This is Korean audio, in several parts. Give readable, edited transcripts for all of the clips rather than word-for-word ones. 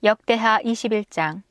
역대하 21장.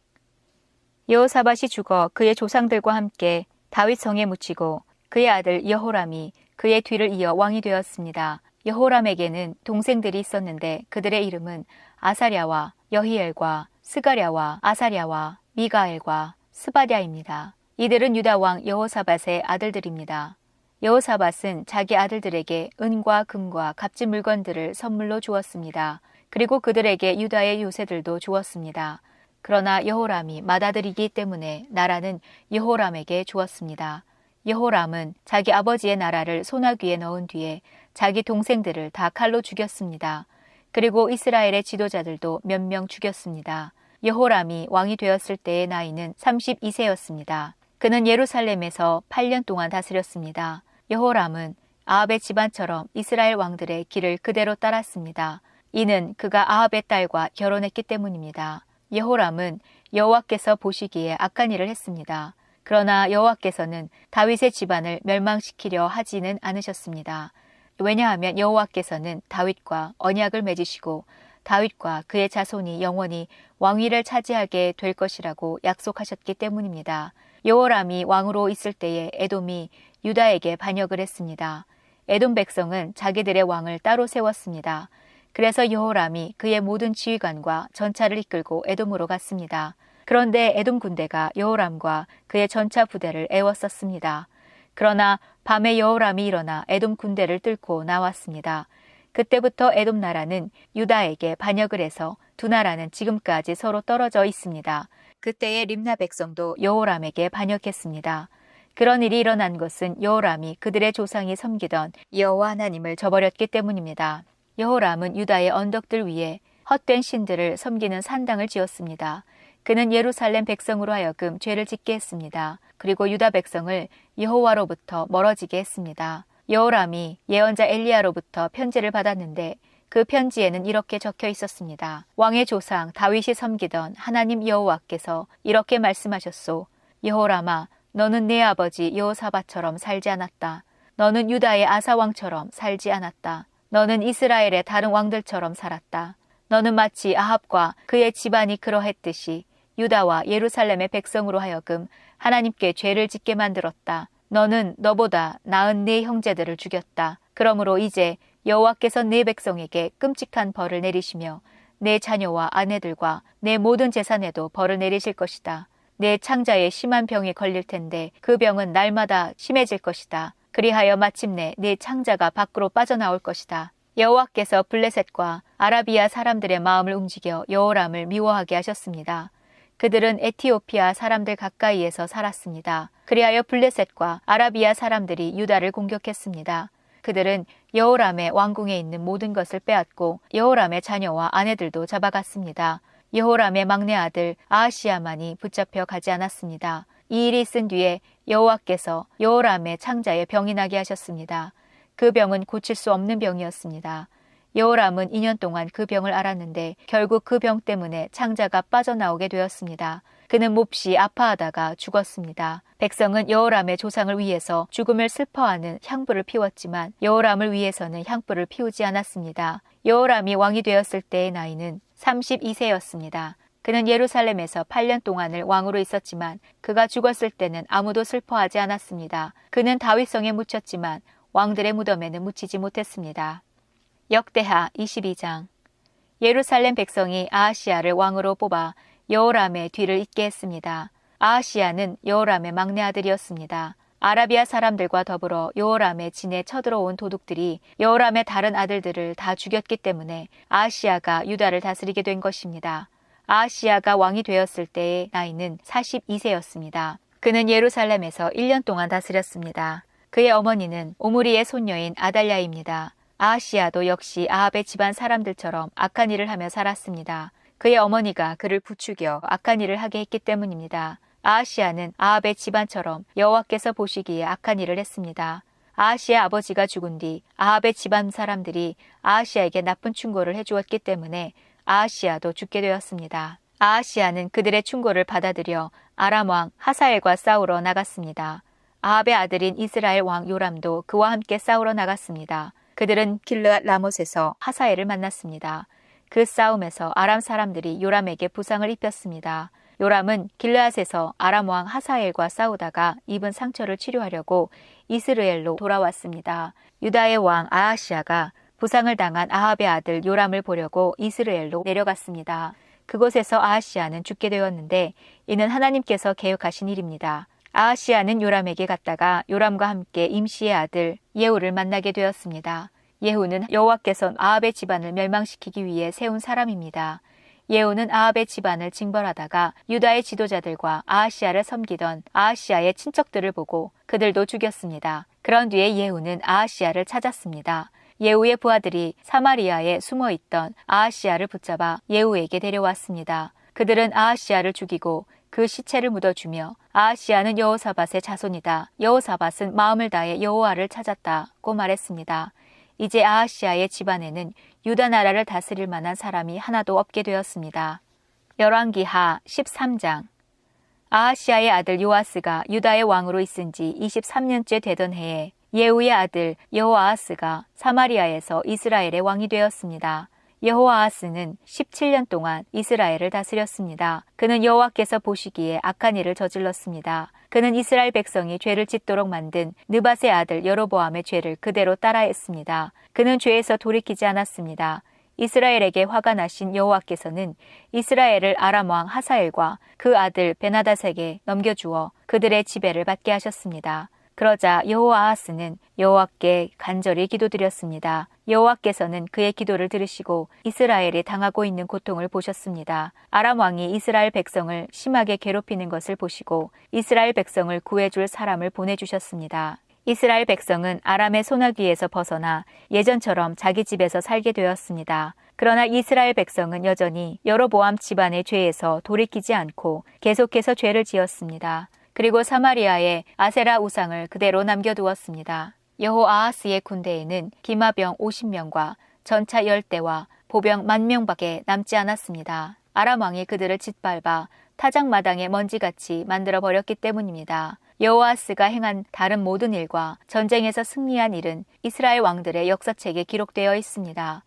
여호사밧이 죽어 그의 조상들과 함께 다윗 성에 묻히고 그의 아들 여호람이 그의 뒤를 이어 왕이 되었습니다. 여호람에게는 동생들이 있었는데 그들의 이름은 아사랴와 여히엘과 스가랴와 아사랴와 미가엘과 스바랴입니다. 이들은 유다 왕 여호사밧의 아들들입니다. 여호사밧은 자기 아들들에게 은과 금과 값진 물건들을 선물로 주었습니다. 그리고 그들에게 유다의 요새들도 주었습니다. 그러나 여호람이 맏아들이기 때문에 나라는 여호람에게 주었습니다. 여호람은 자기 아버지의 나라를 소나귀에 넣은 뒤에 자기 동생들을 다 칼로 죽였습니다. 그리고 이스라엘의 지도자들도 몇 명 죽였습니다. 여호람이 왕이 되었을 때의 나이는 32세였습니다. 그는 예루살렘에서 8년 동안 다스렸습니다. 여호람은 아합의 집안처럼 이스라엘 왕들의 길을 그대로 따랐습니다. 이는 그가 아합의 딸과 결혼했기 때문입니다. 여호람은 여호와께서 보시기에 악한 일을 했습니다. 그러나 여호와께서는 다윗의 집안을 멸망시키려 하지는 않으셨습니다. 왜냐하면 여호와께서는 다윗과 언약을 맺으시고 다윗과 그의 자손이 영원히 왕위를 차지하게 될 것이라고 약속하셨기 때문입니다. 여호람이 왕으로 있을 때에 에돔이 유다에게 반역을 했습니다. 에돔 백성은 자기들의 왕을 따로 세웠습니다. 그래서 여호람이 그의 모든 지휘관과 전차를 이끌고 에돔으로 갔습니다. 그런데 에돔 군대가 여호람과 그의 전차 부대를 애웠었습니다. 그러나 밤에 여호람이 일어나 에돔 군대를 뚫고 나왔습니다. 그때부터 에돔 나라는 유다에게 반역을 해서 두 나라는 지금까지 서로 떨어져 있습니다. 그때의 림나 백성도 여호람에게 반역했습니다. 그런 일이 일어난 것은 여호람이 그들의 조상이 섬기던 여호와 하나님을 저버렸기 때문입니다. 여호람은 유다의 언덕들 위에 헛된 신들을 섬기는 산당을 지었습니다. 그는 예루살렘 백성으로 하여금 죄를 짓게 했습니다. 그리고 유다 백성을 여호와로부터 멀어지게 했습니다. 여호람이 예언자 엘리야로부터 편지를 받았는데 그 편지에는 이렇게 적혀 있었습니다. 왕의 조상 다윗이 섬기던 하나님 여호와께서 이렇게 말씀하셨소. 여호람아, 너는 내 아버지 여호사밧처럼 살지 않았다. 너는 유다의 아사왕처럼 살지 않았다. 너는 이스라엘의 다른 왕들처럼 살았다. 너는 마치 아합과 그의 집안이 그러했듯이 유다와 예루살렘의 백성으로 하여금 하나님께 죄를 짓게 만들었다. 너는 너보다 나은 네 형제들을 죽였다. 그러므로 이제 여호와께서 네 백성에게 끔찍한 벌을 내리시며 내 자녀와 아내들과 내 모든 재산에도 벌을 내리실 것이다. 내 창자에 심한 병이 걸릴 텐데 그 병은 날마다 심해질 것이다. 그리하여 마침내 내 창자가 밖으로 빠져나올 것이다. 여호와께서 블레셋과 아라비아 사람들의 마음을 움직여 여호람을 미워하게 하셨습니다. 그들은 에티오피아 사람들 가까이에서 살았습니다. 그리하여 블레셋과 아라비아 사람들이 유다를 공격했습니다. 그들은 여호람의 왕궁에 있는 모든 것을 빼앗고 여호람의 자녀와 아내들도 잡아갔습니다. 여호람의 막내 아들 아하시야만이 붙잡혀 가지 않았습니다. 이 일이 있은 뒤에 여호와께서 여호람의 창자에 병이 나게 하셨습니다. 그 병은 고칠 수 없는 병이었습니다. 여호람은 2년 동안 그 병을 앓았는데 결국 그 병 때문에 창자가 빠져나오게 되었습니다. 그는 몹시 아파하다가 죽었습니다. 백성은 여호람의 조상을 위해서 죽음을 슬퍼하는 향불을 피웠지만 여호람을 위해서는 향불을 피우지 않았습니다. 여호람이 왕이 되었을 때의 나이는 32세였습니다. 그는 예루살렘에서 8년 동안을 왕으로 있었지만 그가 죽었을 때는 아무도 슬퍼하지 않았습니다. 그는 다윗성에 묻혔지만 왕들의 무덤에는 묻히지 못했습니다. 역대하 22장. 예루살렘 백성이 아하시야를 왕으로 뽑아 여호람의 뒤를 잇게 했습니다. 아하시야는 여호람의 막내 아들이었습니다. 아라비아 사람들과 더불어 여호람의 진에 쳐들어온 도둑들이 여호람의 다른 아들들을 다 죽였기 때문에 아하시야가 유다를 다스리게 된 것입니다. 아하시야가 왕이 되었을 때의 나이는 42세였습니다. 그는 예루살렘에서 1년 동안 다스렸습니다. 그의 어머니는 오므리의 손녀인 아달랴입니다. 아하시야도 역시 아합의 집안 사람들처럼 악한 일을 하며 살았습니다. 그의 어머니가 그를 부추겨 악한 일을 하게 했기 때문입니다. 아하시야는 아합의 집안처럼 여호와께서 보시기에 악한 일을 했습니다. 아하시야 아버지가 죽은 뒤 아합의 집안 사람들이 아하시야에게 나쁜 충고를 해주었기 때문에 아하시야도 죽게 되었습니다. 아하시야는 그들의 충고를 받아들여 아람 왕 하사엘과 싸우러 나갔습니다. 아합의 아들인 이스라엘 왕 요람도 그와 함께 싸우러 나갔습니다. 그들은 길르앗 라못에서 하사엘을 만났습니다. 그 싸움에서 아람 사람들이 요람에게 부상을 입혔습니다. 요람은 길르앗에서 아람 왕 하사엘과 싸우다가 입은 상처를 치료하려고 이스라엘로 돌아왔습니다. 유다의 왕 아하시아가 부상을 당한 아합의 아들 요람을 보려고 이스라엘로 내려갔습니다. 그곳에서 아하시아는 죽게 되었는데 이는 하나님께서 계획하신 일입니다. 아하시아는 요람에게 갔다가 요람과 함께 임시의 아들 예후를 만나게 되었습니다. 예후는 여호와께서 아합의 집안을 멸망시키기 위해 세운 사람입니다. 예후는 아합의 집안을 징벌하다가 유다의 지도자들과 아하시아를 섬기던 아하시아의 친척들을 보고 그들도 죽였습니다. 그런 뒤에 예후는 아하시아를 찾았습니다. 예후의 부하들이 사마리아에 숨어있던 아하시아를 붙잡아 예후에게 데려왔습니다. 그들은 아하시아를 죽이고 그 시체를 묻어주며 아하시아는 여호사밧의 자손이다. 여호사밧은 마음을 다해 여호와를 찾았다고 말했습니다. 이제 아하시아의 집안에는 유다 나라를 다스릴 만한 사람이 하나도 없게 되었습니다. 열왕기하 13장. 아하시아의 아들 요아스가 유다의 왕으로 있은 지 23년째 되던 해에 예후의 아들 여호아하스가 사마리아에서 이스라엘의 왕이 되었습니다. 여호아하스는 17년 동안 이스라엘을 다스렸습니다. 그는 여호와께서 보시기에 악한 일을 저질렀습니다. 그는 이스라엘 백성이 죄를 짓도록 만든 느밧의 아들 여로보암의 죄를 그대로 따라했습니다. 그는 죄에서 돌이키지 않았습니다. 이스라엘에게 화가 나신 여호와께서는 이스라엘을 아람 왕 하사엘과 그 아들 베나닷에게 넘겨주어 그들의 지배를 받게 하셨습니다. 그러자 여호아하스는 여호와께 간절히 기도드렸습니다. 여호와께서는 그의 기도를 들으시고 이스라엘이 당하고 있는 고통을 보셨습니다. 아람 왕이 이스라엘 백성을 심하게 괴롭히는 것을 보시고 이스라엘 백성을 구해줄 사람을 보내주셨습니다. 이스라엘 백성은 아람의 소나기에서 벗어나 예전처럼 자기 집에서 살게 되었습니다. 그러나 이스라엘 백성은 여전히 여로보암 집안의 죄에서 돌이키지 않고 계속해서 죄를 지었습니다. 그리고 사마리아에 아세라 우상을 그대로 남겨두었습니다. 여호아하스의 군대에는 기마병 50명과 전차 10대와 보병 10,000명밖에 남지 않았습니다. 아람 왕이 그들을 짓밟아 타작마당에 먼지같이 만들어버렸기 때문입니다. 여호아스가 행한 다른 모든 일과 전쟁에서 승리한 일은 이스라엘 왕들의 역사책에 기록되어 있습니다.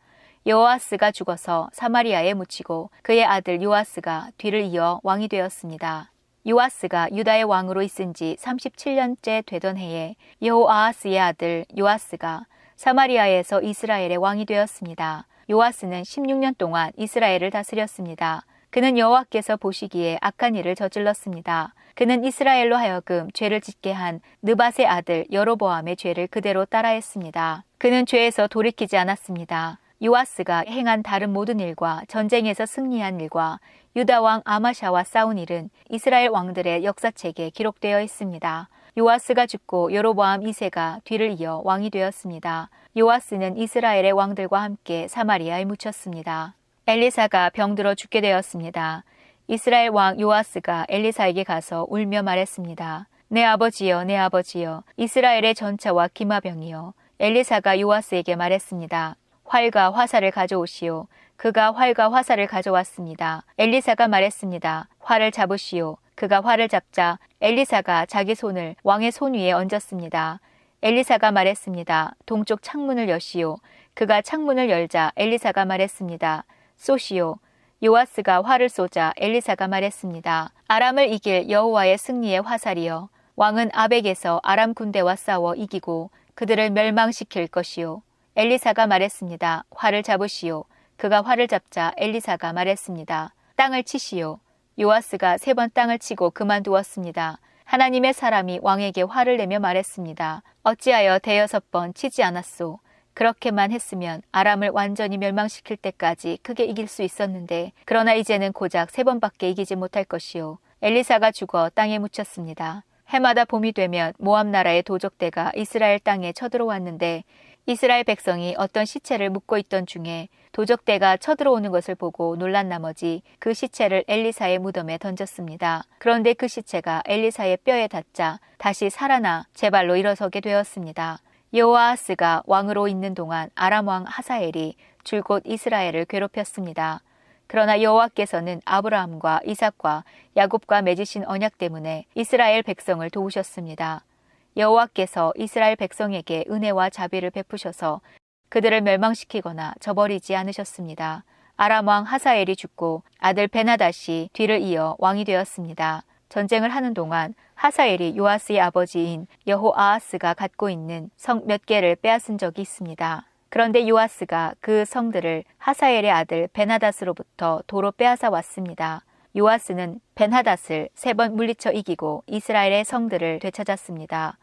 여호아스가 죽어서 사마리아에 묻히고 그의 아들 요아스가 뒤를 이어 왕이 되었습니다. 요아스가 유다의 왕으로 있은 지 37년째 되던 해에 여호아하스의 아들 요아스가 사마리아에서 이스라엘의 왕이 되었습니다. 요아스는 16년 동안 이스라엘을 다스렸습니다. 그는 여호와께서 보시기에 악한 일을 저질렀습니다. 그는 이스라엘로 하여금 죄를 짓게 한 느밧의 아들 여로보암의 죄를 그대로 따라했습니다. 그는 죄에서 돌이키지 않았습니다. 요아스가 행한 다른 모든 일과 전쟁에서 승리한 일과 유다 왕 아마샤와 싸운 일은 이스라엘 왕들의 역사책에 기록되어 있습니다. 요아스가 죽고 여로보암 2세가 뒤를 이어 왕이 되었습니다. 요아스는 이스라엘의 왕들과 함께 사마리아에 묻혔습니다. 엘리사가 병들어 죽게 되었습니다. 이스라엘 왕 요아스가 엘리사에게 가서 울며 말했습니다. 내 아버지여, 내 아버지여, 이스라엘의 전차와 기마병이여. 엘리사가 요아스에게 말했습니다. 활과 화살을 가져오시오. 그가 활과 화살을 가져왔습니다. 엘리사가 말했습니다. 활을 잡으시오. 그가 활을 잡자 엘리사가 자기 손을 왕의 손 위에 얹었습니다. 엘리사가 말했습니다. 동쪽 창문을 여시오. 그가 창문을 열자 엘리사가 말했습니다. 쏘시오. 요아스가 활을 쏘자 엘리사가 말했습니다. 아람을 이길 여호와의 승리의 화살이여. 왕은 아벡에서 아람 군대와 싸워 이기고 그들을 멸망시킬 것이요. 엘리사가 말했습니다. 활을 잡으시오. 그가 활을 잡자 엘리사가 말했습니다. 땅을 치시오. 요아스가 3번 땅을 치고 그만두었습니다. 하나님의 사람이 왕에게 화를 내며 말했습니다. 어찌하여 5번 치지 않았소? 그렇게만 했으면 아람을 완전히 멸망시킬 때까지 크게 이길 수 있었는데 그러나 이제는 고작 3번밖에 이기지 못할 것이요. 엘리사가 죽어 땅에 묻혔습니다. 해마다 봄이 되면 모압 나라의 도적대가 이스라엘 땅에 쳐들어왔는데 이스라엘 백성이 어떤 시체를 묻고 있던 중에 도적대가 쳐들어오는 것을 보고 놀란 나머지 그 시체를 엘리사의 무덤에 던졌습니다. 그런데 그 시체가 엘리사의 뼈에 닿자 다시 살아나 제 발로 일어서게 되었습니다. 여호아하스가 왕으로 있는 동안 아람 왕 하사엘이 줄곧 이스라엘을 괴롭혔습니다. 그러나 여호와께서는 아브라함과 이삭과 야곱과 맺으신 언약 때문에 이스라엘 백성을 도우셨습니다. 여호와께서 이스라엘 백성에게 은혜와 자비를 베푸셔서 그들을 멸망시키거나 저버리지 않으셨습니다. 아람 왕 하사엘이 죽고 아들 베나닷이 뒤를 이어 왕이 되었습니다. 전쟁을 하는 동안 하사엘이 요아스의 아버지인 여호아하스가 갖고 있는 성 몇 개를 빼앗은 적이 있습니다. 그런데 요아스가 그 성들을 하사엘의 아들 베나닷으로부터 도로 빼앗아 왔습니다. 요아스는 벤하닷을 3번 물리쳐 이기고 이스라엘의 성들을 되찾았습니다.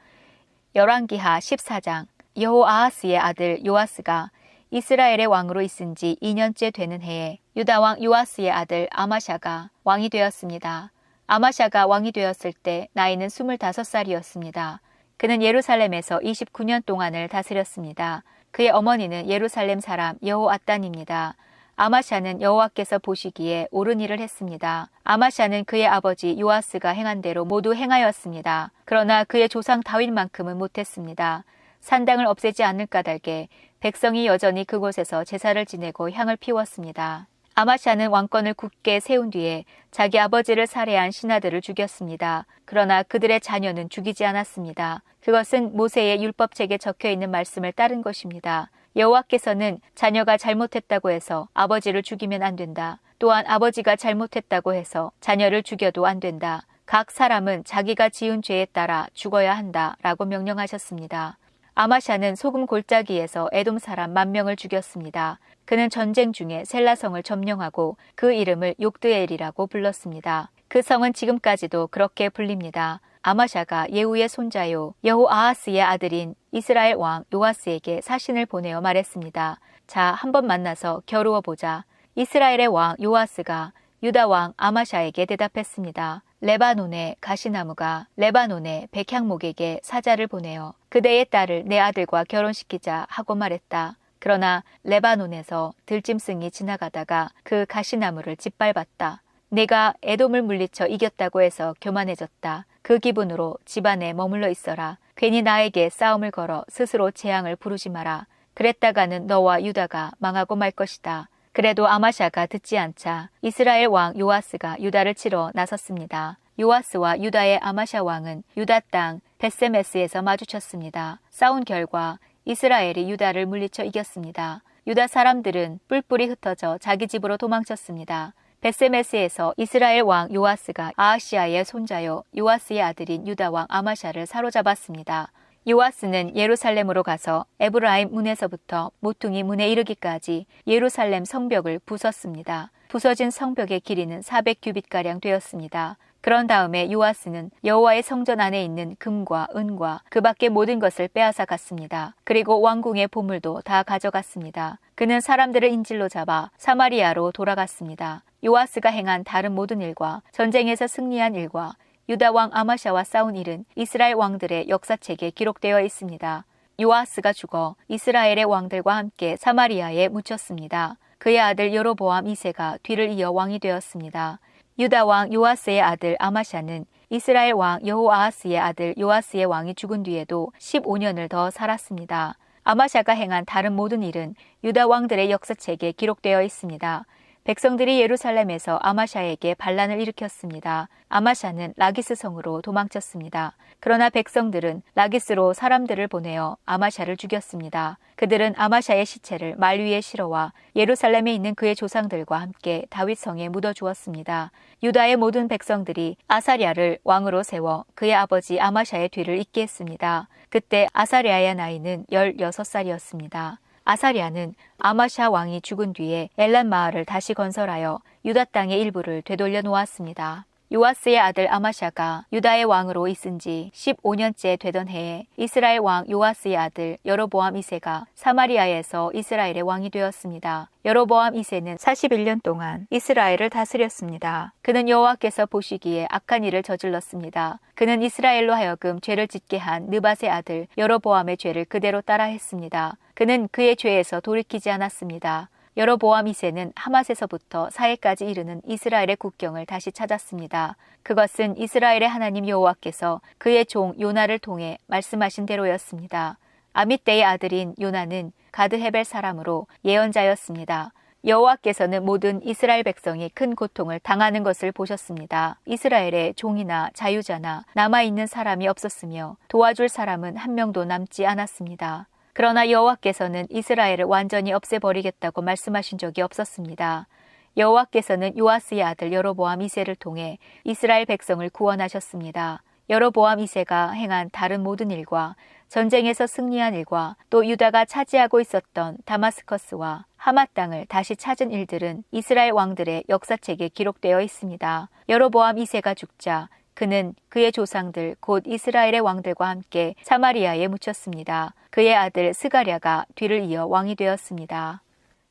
열왕기하 14장. 여호아하스의 아들 요아스가 이스라엘의 왕으로 있은 지 2년째 되는 해에 유다 왕 요아스의 아들 아마샤가 왕이 되었습니다. 아마샤가 왕이 되었을 때 나이는 25살이었습니다. 그는 예루살렘에서 29년 동안을 다스렸습니다. 그의 어머니는 예루살렘 사람 여호앗단입니다. 아마샤는 여호와께서 보시기에 옳은 일을 했습니다. 아마샤는 그의 아버지 요아스가 행한 대로 모두 행하였습니다. 그러나 그의 조상 다윗만큼은 못했습니다. 산당을 없애지 않을 까닭에 백성이 여전히 그곳에서 제사를 지내고 향을 피웠습니다. 아마샤는 왕권을 굳게 세운 뒤에 자기 아버지를 살해한 신하들을 죽였습니다. 그러나 그들의 자녀는 죽이지 않았습니다. 그것은 모세의 율법책에 적혀있는 말씀을 따른 것입니다. 여호와께서는 자녀가 잘못했다고 해서 아버지를 죽이면 안 된다. 또한 아버지가 잘못했다고 해서 자녀를 죽여도 안 된다. 각 사람은 자기가 지은 죄에 따라 죽어야 한다 라고 명령하셨습니다. 아마샤는 소금 골짜기에서 에돔 사람 10,000명을 죽였습니다. 그는 전쟁 중에 셀라성을 점령하고 그 이름을 욕드엘이라고 불렀습니다. 그 성은 지금까지도 그렇게 불립니다. 아마샤가 예후의 손자요 여호아하스의 아들인 이스라엘 왕 요아스에게 사신을 보내어 말했습니다. 자, 한번 만나서 겨루어 보자. 이스라엘의 왕 요아스가 유다 왕 아마샤에게 대답했습니다. 레바논의 가시나무가 레바논의 백향목에게 사자를 보내어 그대의 딸을 내 아들과 결혼시키자 하고 말했다. 그러나 레바논에서 들짐승이 지나가다가 그 가시나무를 짓밟았다. 내가 에돔을 물리쳐 이겼다고 해서 교만해졌다. 그 기분으로 집안에 머물러 있어라. 괜히 나에게 싸움을 걸어 스스로 재앙을 부르지 마라. 그랬다가는 너와 유다가 망하고 말 것이다. 그래도 아마샤가 듣지 않자 이스라엘 왕 요아스가 유다를 치러 나섰습니다. 요아스와 유다의 아마샤 왕은 유다 땅 벳세메스에서 마주쳤습니다. 싸운 결과 이스라엘이 유다를 물리쳐 이겼습니다. 유다 사람들은 뿔뿔이 흩어져 자기 집으로 도망쳤습니다. 벳세메스에서 이스라엘 왕 요아스가 아하시아의 손자요 요아스의 아들인 유다 왕 아마샤를 사로잡았습니다. 요아스는 예루살렘으로 가서 에브라임 문에서부터 모퉁이 문에 이르기까지 예루살렘 성벽을 부쉈습니다. 부서진 성벽의 길이는 400규빗가량 되었습니다. 그런 다음에 요아스는 여호와의 성전 안에 있는 금과 은과 그 밖의 모든 것을 빼앗아 갔습니다. 그리고 왕궁의 보물도 다 가져갔습니다. 그는 사람들을 인질로 잡아 사마리아로 돌아갔습니다. 요아스가 행한 다른 모든 일과 전쟁에서 승리한 일과 유다 왕 아마샤와 싸운 일은 이스라엘 왕들의 역사책에 기록되어 있습니다. 요아스가 죽어 이스라엘의 왕들과 함께 사마리아에 묻혔습니다. 그의 아들 여로보암 2세가 뒤를 이어 왕이 되었습니다. 유다 왕 요아스의 아들 아마샤는 이스라엘 왕 여호아하스의 아들 요아스의 왕이 죽은 뒤에도 15년을 더 살았습니다. 아마샤가 행한 다른 모든 일은 유다 왕들의 역사책에 기록되어 있습니다. 백성들이 예루살렘에서 아마샤에게 반란을 일으켰습니다. 아마샤는 라기스 성으로 도망쳤습니다. 그러나 백성들은 라기스로 사람들을 보내어 아마샤를 죽였습니다. 그들은 아마샤의 시체를 말 위에 실어와 예루살렘에 있는 그의 조상들과 함께 다윗 성에 묻어주었습니다. 유다의 모든 백성들이 아사랴를 왕으로 세워 그의 아버지 아마샤의 뒤를 잇게 했습니다. 그때 아사랴의 나이는 16살이었습니다. 아사랴는 아마샤 왕이 죽은 뒤에 엘란 마을을 다시 건설하여 유다 땅의 일부를 되돌려 놓았습니다. 요아스의 아들 아마샤가 유다의 왕으로 있은 지 15년째 되던 해에 이스라엘 왕 요아스의 아들 여로보암 2세가 사마리아에서 이스라엘의 왕이 되었습니다. 여로보암 2세는 41년 동안 이스라엘을 다스렸습니다. 그는 여호와께서 보시기에 악한 일을 저질렀습니다. 그는 이스라엘로 하여금 죄를 짓게 한 느밧의 아들 여로보암의 죄를 그대로 따라 했습니다. 그는 그의 죄에서 돌이키지 않았습니다. 여로보암 2세는 하맛에서부터 사해까지 이르는 이스라엘의 국경을 다시 찾았습니다. 그것은 이스라엘의 하나님 여호와께서 그의 종 요나를 통해 말씀하신 대로였습니다. 아밋대의 아들인 요나는 가드헤벨 사람으로 예언자였습니다. 여호와께서는 모든 이스라엘 백성이 큰 고통을 당하는 것을 보셨습니다. 이스라엘에 종이나 자유자나 남아있는 사람이 없었으며 도와줄 사람은 한 명도 남지 않았습니다. 그러나 여호와께서는 이스라엘을 완전히 없애버리겠다고 말씀하신 적이 없었습니다. 여호와께서는 요아스의 아들 여로보암 2세를 통해 이스라엘 백성을 구원하셨습니다. 여로보암 2세가 행한 다른 모든 일과 전쟁에서 승리한 일과 또 유다가 차지하고 있었던 다마스커스와 하맛 땅을 다시 찾은 일들은 이스라엘 왕들의 역사책에 기록되어 있습니다. 여로보암 2세가 죽자 그는 그의 조상들 곧 이스라엘의 왕들과 함께 사마리아에 묻혔습니다. 그의 아들 스가랴가 뒤를 이어 왕이 되었습니다.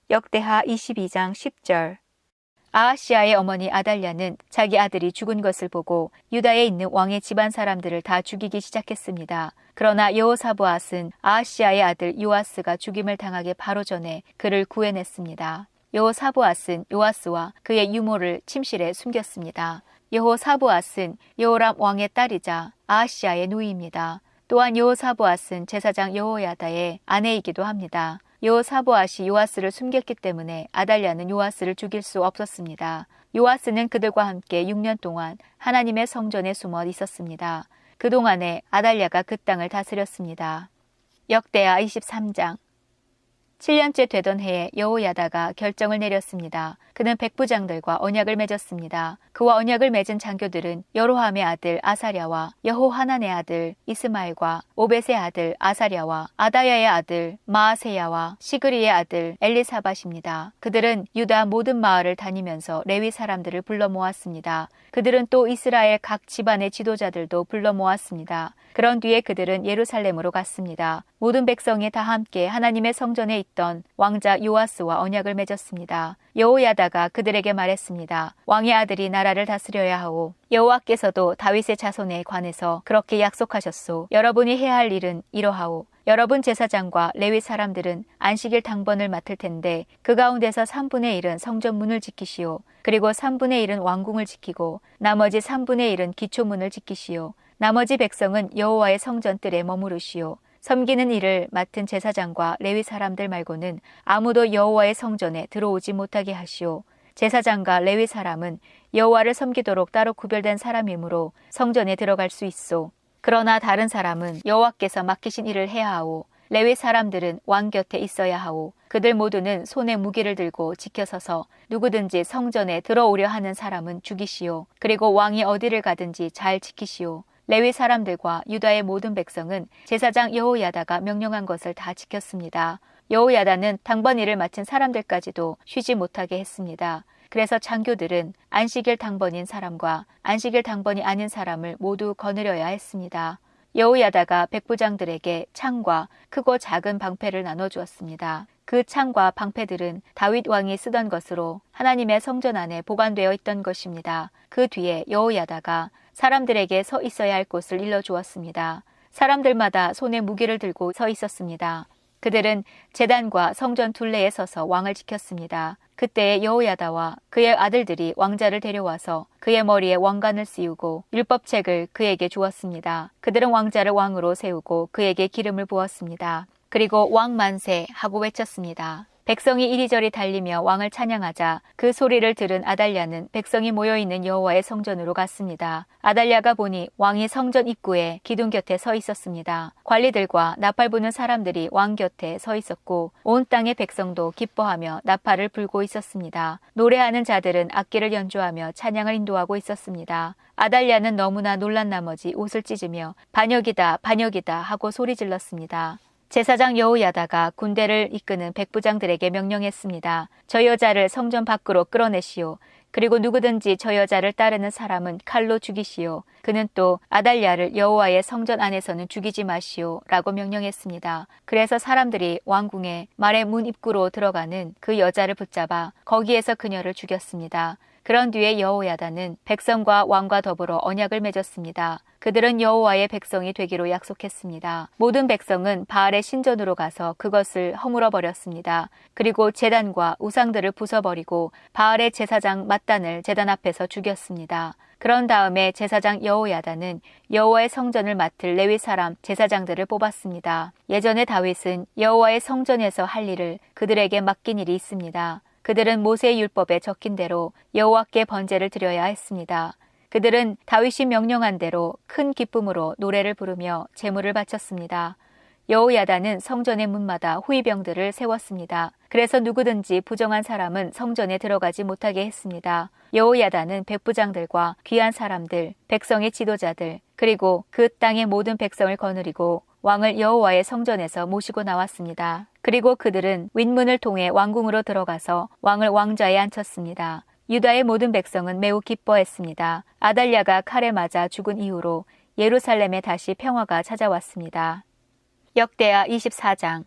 역대하 22장 10절. 아하시아의 어머니 아달랴는 자기 아들이 죽은 것을 보고 유다에 있는 왕의 집안 사람들을 다 죽이기 시작했습니다. 그러나 여호사브앗은 아하시아의 아들 요아스가 죽임을 당하기 바로 전에 그를 구해냈습니다. 여호사브앗은 요아스와 그의 유모를 침실에 숨겼습니다. 여호사브앗은 여호람 왕의 딸이자 아하시아의 누이입니다. 또한 여호사브앗은 제사장 여호야다의 아내이기도 합니다. 여호사브앗이 요아스를 숨겼기 때문에 아달랴는 요아스를 죽일 수 없었습니다. 요아스는 그들과 함께 6년 동안 하나님의 성전에 숨어 있었습니다. 그동안에 아달랴가 그 땅을 다스렸습니다. 역대하 23장. 7년째 되던 해에 여호야다가 결정을 내렸습니다. 그는 백부장들과 언약을 맺었습니다. 그와 언약을 맺은 장교들은 여로함의 아들 아사랴와 여호하난의 아들 이스마엘과 오벳의 아들 아사랴와 아다야의 아들 마아세야와 시그리의 아들 엘리사밧입니다. 그들은 유다 모든 마을을 다니면서 레위 사람들을 불러 모았습니다. 그들은 또 이스라엘 각 집안의 지도자들도 불러 모았습니다. 그런 뒤에 그들은 예루살렘으로 갔습니다. 모든 백성이 다 함께 하나님의 성전에 있던 왕자 요아스와 언약을 맺었습니다. 여호야다가 그들에게 말했습니다. 왕의 아들이 나라를 다스려야 하오. 여호와께서도 다윗의 자손에 관해서 그렇게 약속하셨소. 여러분이 해야 할 일은 이러하오. 여러분 제사장과 레위 사람들은 안식일 당번을 맡을 텐데 그 가운데서 3분의 1은 성전 문을 지키시오. 그리고 3분의 1은 왕궁을 지키고 나머지 3분의 1은 기초문을 지키시오. 나머지 백성은 여호와의 성전 뜰에 머무르시오. 섬기는 일을 맡은 제사장과 레위 사람들 말고는 아무도 여호와의 성전에 들어오지 못하게 하시오. 제사장과 레위 사람은 여호와를 섬기도록 따로 구별된 사람이므로 성전에 들어갈 수 있소. 그러나 다른 사람은 여호와께서 맡기신 일을 해야 하오. 레위 사람들은 왕 곁에 있어야 하오. 그들 모두는 손에 무기를 들고 지켜서서 누구든지 성전에 들어오려 하는 사람은 죽이시오. 그리고 왕이 어디를 가든지 잘 지키시오. 레위 사람들과 유다의 모든 백성은 제사장 여호야다가 명령한 것을 다 지켰습니다. 여호야다는 당번 일을 마친 사람들까지도 쉬지 못하게 했습니다. 그래서 장교들은 안식일 당번인 사람과 안식일 당번이 아닌 사람을 모두 거느려야 했습니다. 여호야다가 백부장들에게 창과 크고 작은 방패를 나눠주었습니다. 그 창과 방패들은 다윗 왕이 쓰던 것으로 하나님의 성전 안에 보관되어 있던 것입니다. 그 뒤에 여호야다가 사람들에게 서 있어야 할 곳을 일러주었습니다. 사람들마다 손에 무기를 들고 서 있었습니다. 그들은 제단과 성전 둘레에 서서 왕을 지켰습니다. 그때 여호야다와 그의 아들들이 왕자를 데려와서 그의 머리에 왕관을 씌우고 율법책을 그에게 주었습니다. 그들은 왕자를 왕으로 세우고 그에게 기름을 부었습니다. 그리고 왕 만세 하고 외쳤습니다. 백성이 이리저리 달리며 왕을 찬양하자 그 소리를 들은 아달랴는 백성이 모여있는 여호와의 성전으로 갔습니다. 아달랴가 보니 왕이 성전 입구에 기둥 곁에 서 있었습니다. 관리들과 나팔 부는 사람들이 왕 곁에 서 있었고 온 땅의 백성도 기뻐하며 나팔을 불고 있었습니다. 노래하는 자들은 악기를 연주하며 찬양을 인도하고 있었습니다. 아달랴는 너무나 놀란 나머지 옷을 찢으며 반역이다 반역이다 하고 소리 질렀습니다. 제사장 여호야다가 군대를 이끄는 백부장들에게 명령했습니다. 저 여자를 성전 밖으로 끌어내시오. 그리고 누구든지 저 여자를 따르는 사람은 칼로 죽이시오. 그는 또 아달랴를 여호와의 성전 안에서는 죽이지 마시오 라고 명령했습니다. 그래서 사람들이 왕궁의 말의 문 입구로 들어가는 그 여자를 붙잡아 거기에서 그녀를 죽였습니다. 그런 뒤에 여호야다는 백성과 왕과 더불어 언약을 맺었습니다. 그들은 여호와의 백성이 되기로 약속했습니다. 모든 백성은 바알의 신전으로 가서 그것을 허물어 버렸습니다. 그리고 제단과 우상들을 부숴버리고 바알의 제사장 맏단을 제단 앞에서 죽였습니다. 그런 다음에 제사장 여호야다는 여호와의 성전을 맡을 레위 사람 제사장들을 뽑았습니다. 예전에 다윗은 여호와의 성전에서 할 일을 그들에게 맡긴 일이 있습니다. 그들은 모세의 율법에 적힌 대로 여호와께 번제를 드려야 했습니다. 그들은 다윗이 명령한 대로 큰 기쁨으로 노래를 부르며 제물을 바쳤습니다. 여호야다는 성전의 문마다 호위병들을 세웠습니다. 그래서 누구든지 부정한 사람은 성전에 들어가지 못하게 했습니다. 여호야다는 백부장들과 귀한 사람들, 백성의 지도자들, 그리고 그 땅의 모든 백성을 거느리고 왕을 여호와의 성전에서 모시고 나왔습니다. 그리고 그들은 윗문을 통해 왕궁으로 들어가서 왕을 왕좌에 앉혔습니다. 유다의 모든 백성은 매우 기뻐했습니다. 아달랴가 칼에 맞아 죽은 이후로 예루살렘에 다시 평화가 찾아왔습니다. 역대하 24장.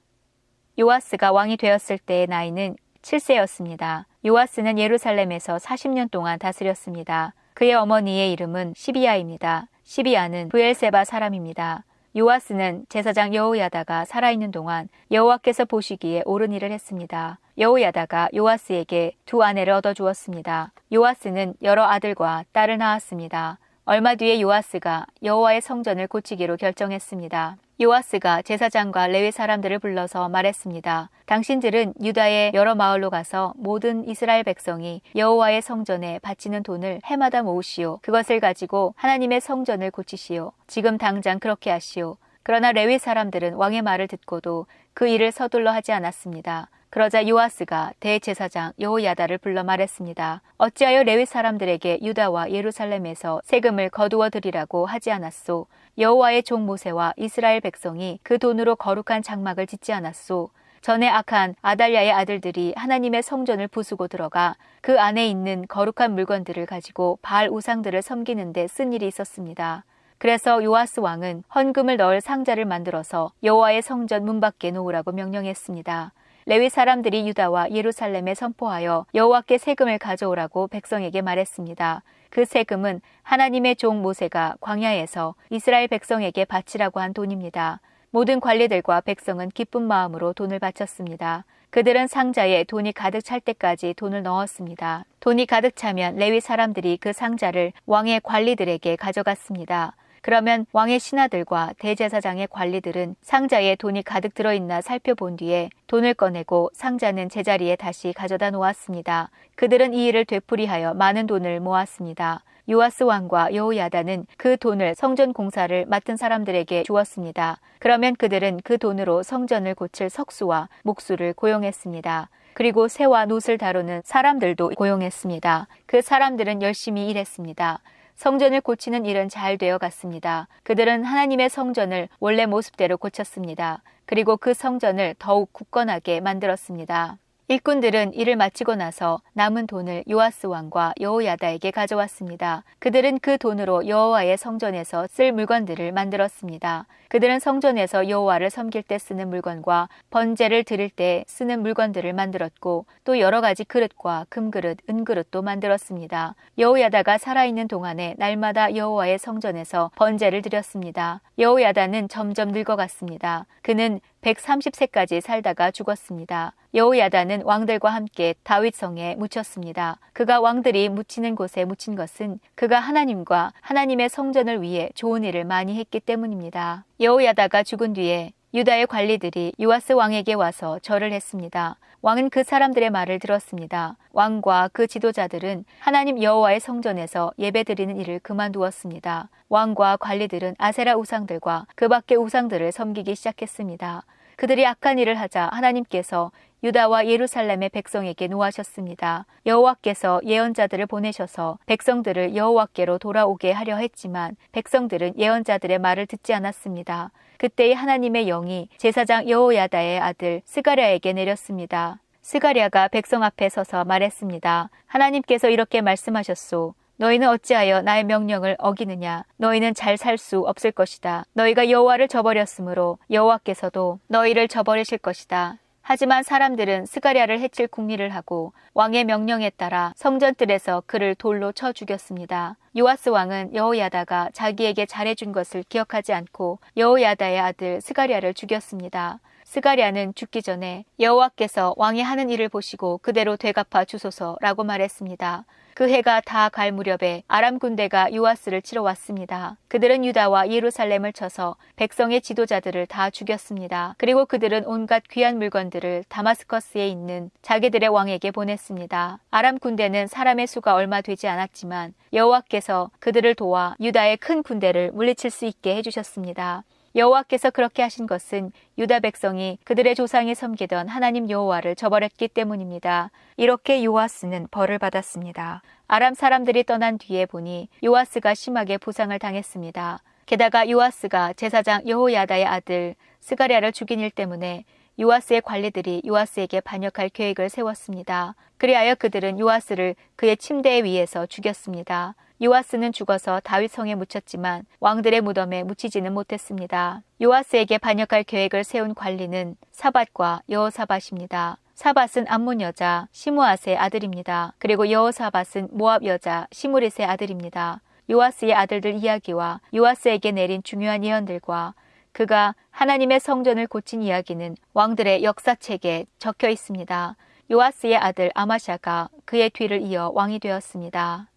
요아스가 왕이 되었을 때의 나이는 7세였습니다. 요아스는 예루살렘에서 40년 동안 다스렸습니다. 그의 어머니의 이름은 시비아입니다. 시비아는 브엘세바 사람입니다. 요아스는 제사장 여호야다가 살아있는 동안 여호와께서 보시기에 옳은 일을 했습니다. 여호야다가 요아스에게 두 아내를 얻어주었습니다. 요아스는 여러 아들과 딸을 낳았습니다. 얼마 뒤에 요아스가 여호와의 성전을 고치기로 결정했습니다. 요아스가 제사장과 레위 사람들을 불러서 말했습니다. 당신들은 유다의 여러 마을로 가서 모든 이스라엘 백성이 여호와의 성전에 바치는 돈을 해마다 모으시오. 그것을 가지고 하나님의 성전을 고치시오. 지금 당장 그렇게 하시오. 그러나 레위 사람들은 왕의 말을 듣고도 그 일을 서둘러 하지 않았습니다. 그러자 요아스가 대제사장 여호야다를 불러 말했습니다. 어찌하여 레위 사람들에게 유다와 예루살렘에서 세금을 거두어 드리라고 하지 않았소? 여호와의 종 모세와 이스라엘 백성이 그 돈으로 거룩한 장막을 짓지 않았소? 전에 악한 아달랴의 아들들이 하나님의 성전을 부수고 들어가 그 안에 있는 거룩한 물건들을 가지고 바알 우상들을 섬기는 데 쓴 일이 있었습니다. 그래서 요아스 왕은 헌금을 넣을 상자를 만들어서 여호와의 성전 문 밖에 놓으라고 명령했습니다. 레위 사람들이 유다와 예루살렘에 선포하여 여호와께 세금을 가져오라고 백성에게 말했습니다. 그 세금은 하나님의 종 모세가 광야에서 이스라엘 백성에게 바치라고 한 돈입니다. 모든 관리들과 백성은 기쁜 마음으로 돈을 바쳤습니다. 그들은 상자에 돈이 가득 찰 때까지 돈을 넣었습니다. 돈이 가득 차면 레위 사람들이 그 상자를 왕의 관리들에게 가져갔습니다. 그러면 왕의 신하들과 대제사장의 관리들은 상자에 돈이 가득 들어있나 살펴본 뒤에 돈을 꺼내고 상자는 제자리에 다시 가져다 놓았습니다. 그들은 이 일을 되풀이하여 많은 돈을 모았습니다. 요아스 왕과 여호야다는 그 돈을 성전 공사를 맡은 사람들에게 주었습니다. 그러면 그들은 그 돈으로 성전을 고칠 석수와 목수를 고용했습니다. 그리고 새와 놋을 다루는 사람들도 고용했습니다. 그 사람들은 열심히 일했습니다. 성전을 고치는 일은 잘 되어 갔습니다. 그들은 하나님의 성전을 원래 모습대로 고쳤습니다. 그리고 그 성전을 더욱 굳건하게 만들었습니다. 일꾼들은 일을 마치고 나서 남은 돈을 요아스 왕과 여호야다에게 가져왔습니다. 그들은 그 돈으로 여호와의 성전에서 쓸 물건들을 만들었습니다. 그들은 성전에서 여호와를 섬길 때 쓰는 물건과 번제를 드릴 때 쓰는 물건들을 만들었고 또 여러 가지 그릇과 금그릇, 은그릇도 만들었습니다. 여호야다가 살아있는 동안에 날마다 여호와의 성전에서 번제를 드렸습니다. 여호야다는 점점 늙어갔습니다. 그는 130세까지 살다가 죽었습니다. 여호야다는 왕들과 함께 다윗성에 묻혔습니다. 그가 왕들이 묻히는 곳에 묻힌 것은 그가 하나님과 하나님의 성전을 위해 좋은 일을 많이 했기 때문입니다. 여호야다가 죽은 뒤에 유다의 관리들이 요아스 왕에게 와서 절을 했습니다. 왕은 그 사람들의 말을 들었습니다. 왕과 그 지도자들은 하나님 여호와의 성전에서 예배드리는 일을 그만두었습니다. 왕과 관리들은 아세라 우상들과 그 밖의 우상들을 섬기기 시작했습니다. 그들이 악한 일을 하자 하나님께서 유다와 예루살렘의 백성에게 노하셨습니다. 여호와께서 예언자들을 보내셔서 백성들을 여호와께로 돌아오게 하려 했지만 백성들은 예언자들의 말을 듣지 않았습니다. 그때의 하나님의 영이 제사장 여호야다의 아들 스가랴에게 내렸습니다. 스가랴가 백성 앞에 서서 말했습니다. 하나님께서 이렇게 말씀하셨소. 너희는 어찌하여 나의 명령을 어기느냐? 너희는 잘 살 수 없을 것이다. 너희가 여호와를 저버렸으므로 여호와께서도 너희를 저버리실 것이다. 하지만 사람들은 스가랴를 해칠 궁리를 하고 왕의 명령에 따라 성전뜰에서 그를 돌로 쳐 죽였습니다. 요아스 왕은 여호야다가 자기에게 잘해준 것을 기억하지 않고 여호야다의 아들 스가랴를 죽였습니다. 스가랴는 죽기 전에 여호와께서 왕이 하는 일을 보시고 그대로 되갚아 주소서라고 말했습니다. 그 해가 다 갈 무렵에 아람 군대가 요아스를 치러 왔습니다. 그들은 유다와 예루살렘을 쳐서 백성의 지도자들을 다 죽였습니다. 그리고 그들은 온갖 귀한 물건들을 다마스커스에 있는 자기들의 왕에게 보냈습니다. 아람 군대는 사람의 수가 얼마 되지 않았지만 여호와께서 그들을 도와 유다의 큰 군대를 물리칠 수 있게 해주셨습니다. 여호와께서 그렇게 하신 것은 유다 백성이 그들의 조상이 섬기던 하나님 여호와를 저버렸기 때문입니다. 이렇게 요아스는 벌을 받았습니다. 아람 사람들이 떠난 뒤에 보니 요아스가 심하게 부상을 당했습니다. 게다가 요아스가 제사장 여호야다의 아들 스가랴를 죽인 일 때문에 요아스의 관리들이 요아스에게 반역할 계획을 세웠습니다. 그리하여 그들은 요아스를 그의 침대 위에서 죽였습니다. 요아스는 죽어서 다윗 성에 묻혔지만 왕들의 무덤에 묻히지는 못했습니다. 요아스에게 반역할 계획을 세운 관리는 사밧과 여호사밧입니다. 사밧은 암몬 여자 시므앗의 아들입니다. 그리고 여호사밧은 모압 여자 시므릿의 아들입니다. 요아스의 아들들 이야기와 요아스에게 내린 중요한 예언들과 그가 하나님의 성전을 고친 이야기는 왕들의 역사책에 적혀 있습니다. 요아스의 아들 아마샤가 그의 뒤를 이어 왕이 되었습니다.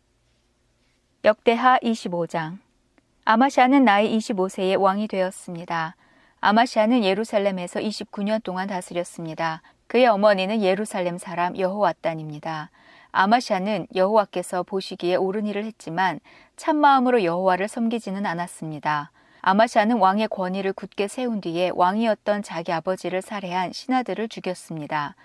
역대하 25장. 아마샤는 나이 25세에 왕이 되었습니다. 아마샤는 예루살렘에서 29년 동안 다스렸습니다. 그의 어머니는 예루살렘 사람 여호와단입니다. 아마샤는 여호와께서 보시기에 옳은 일을 했지만 참마음으로 여호와를 섬기지는 않았습니다. 아마샤는 왕의 권위를 굳게 세운 뒤에 왕이었던 자기 아버지를 살해한 신하들을 죽였습니다.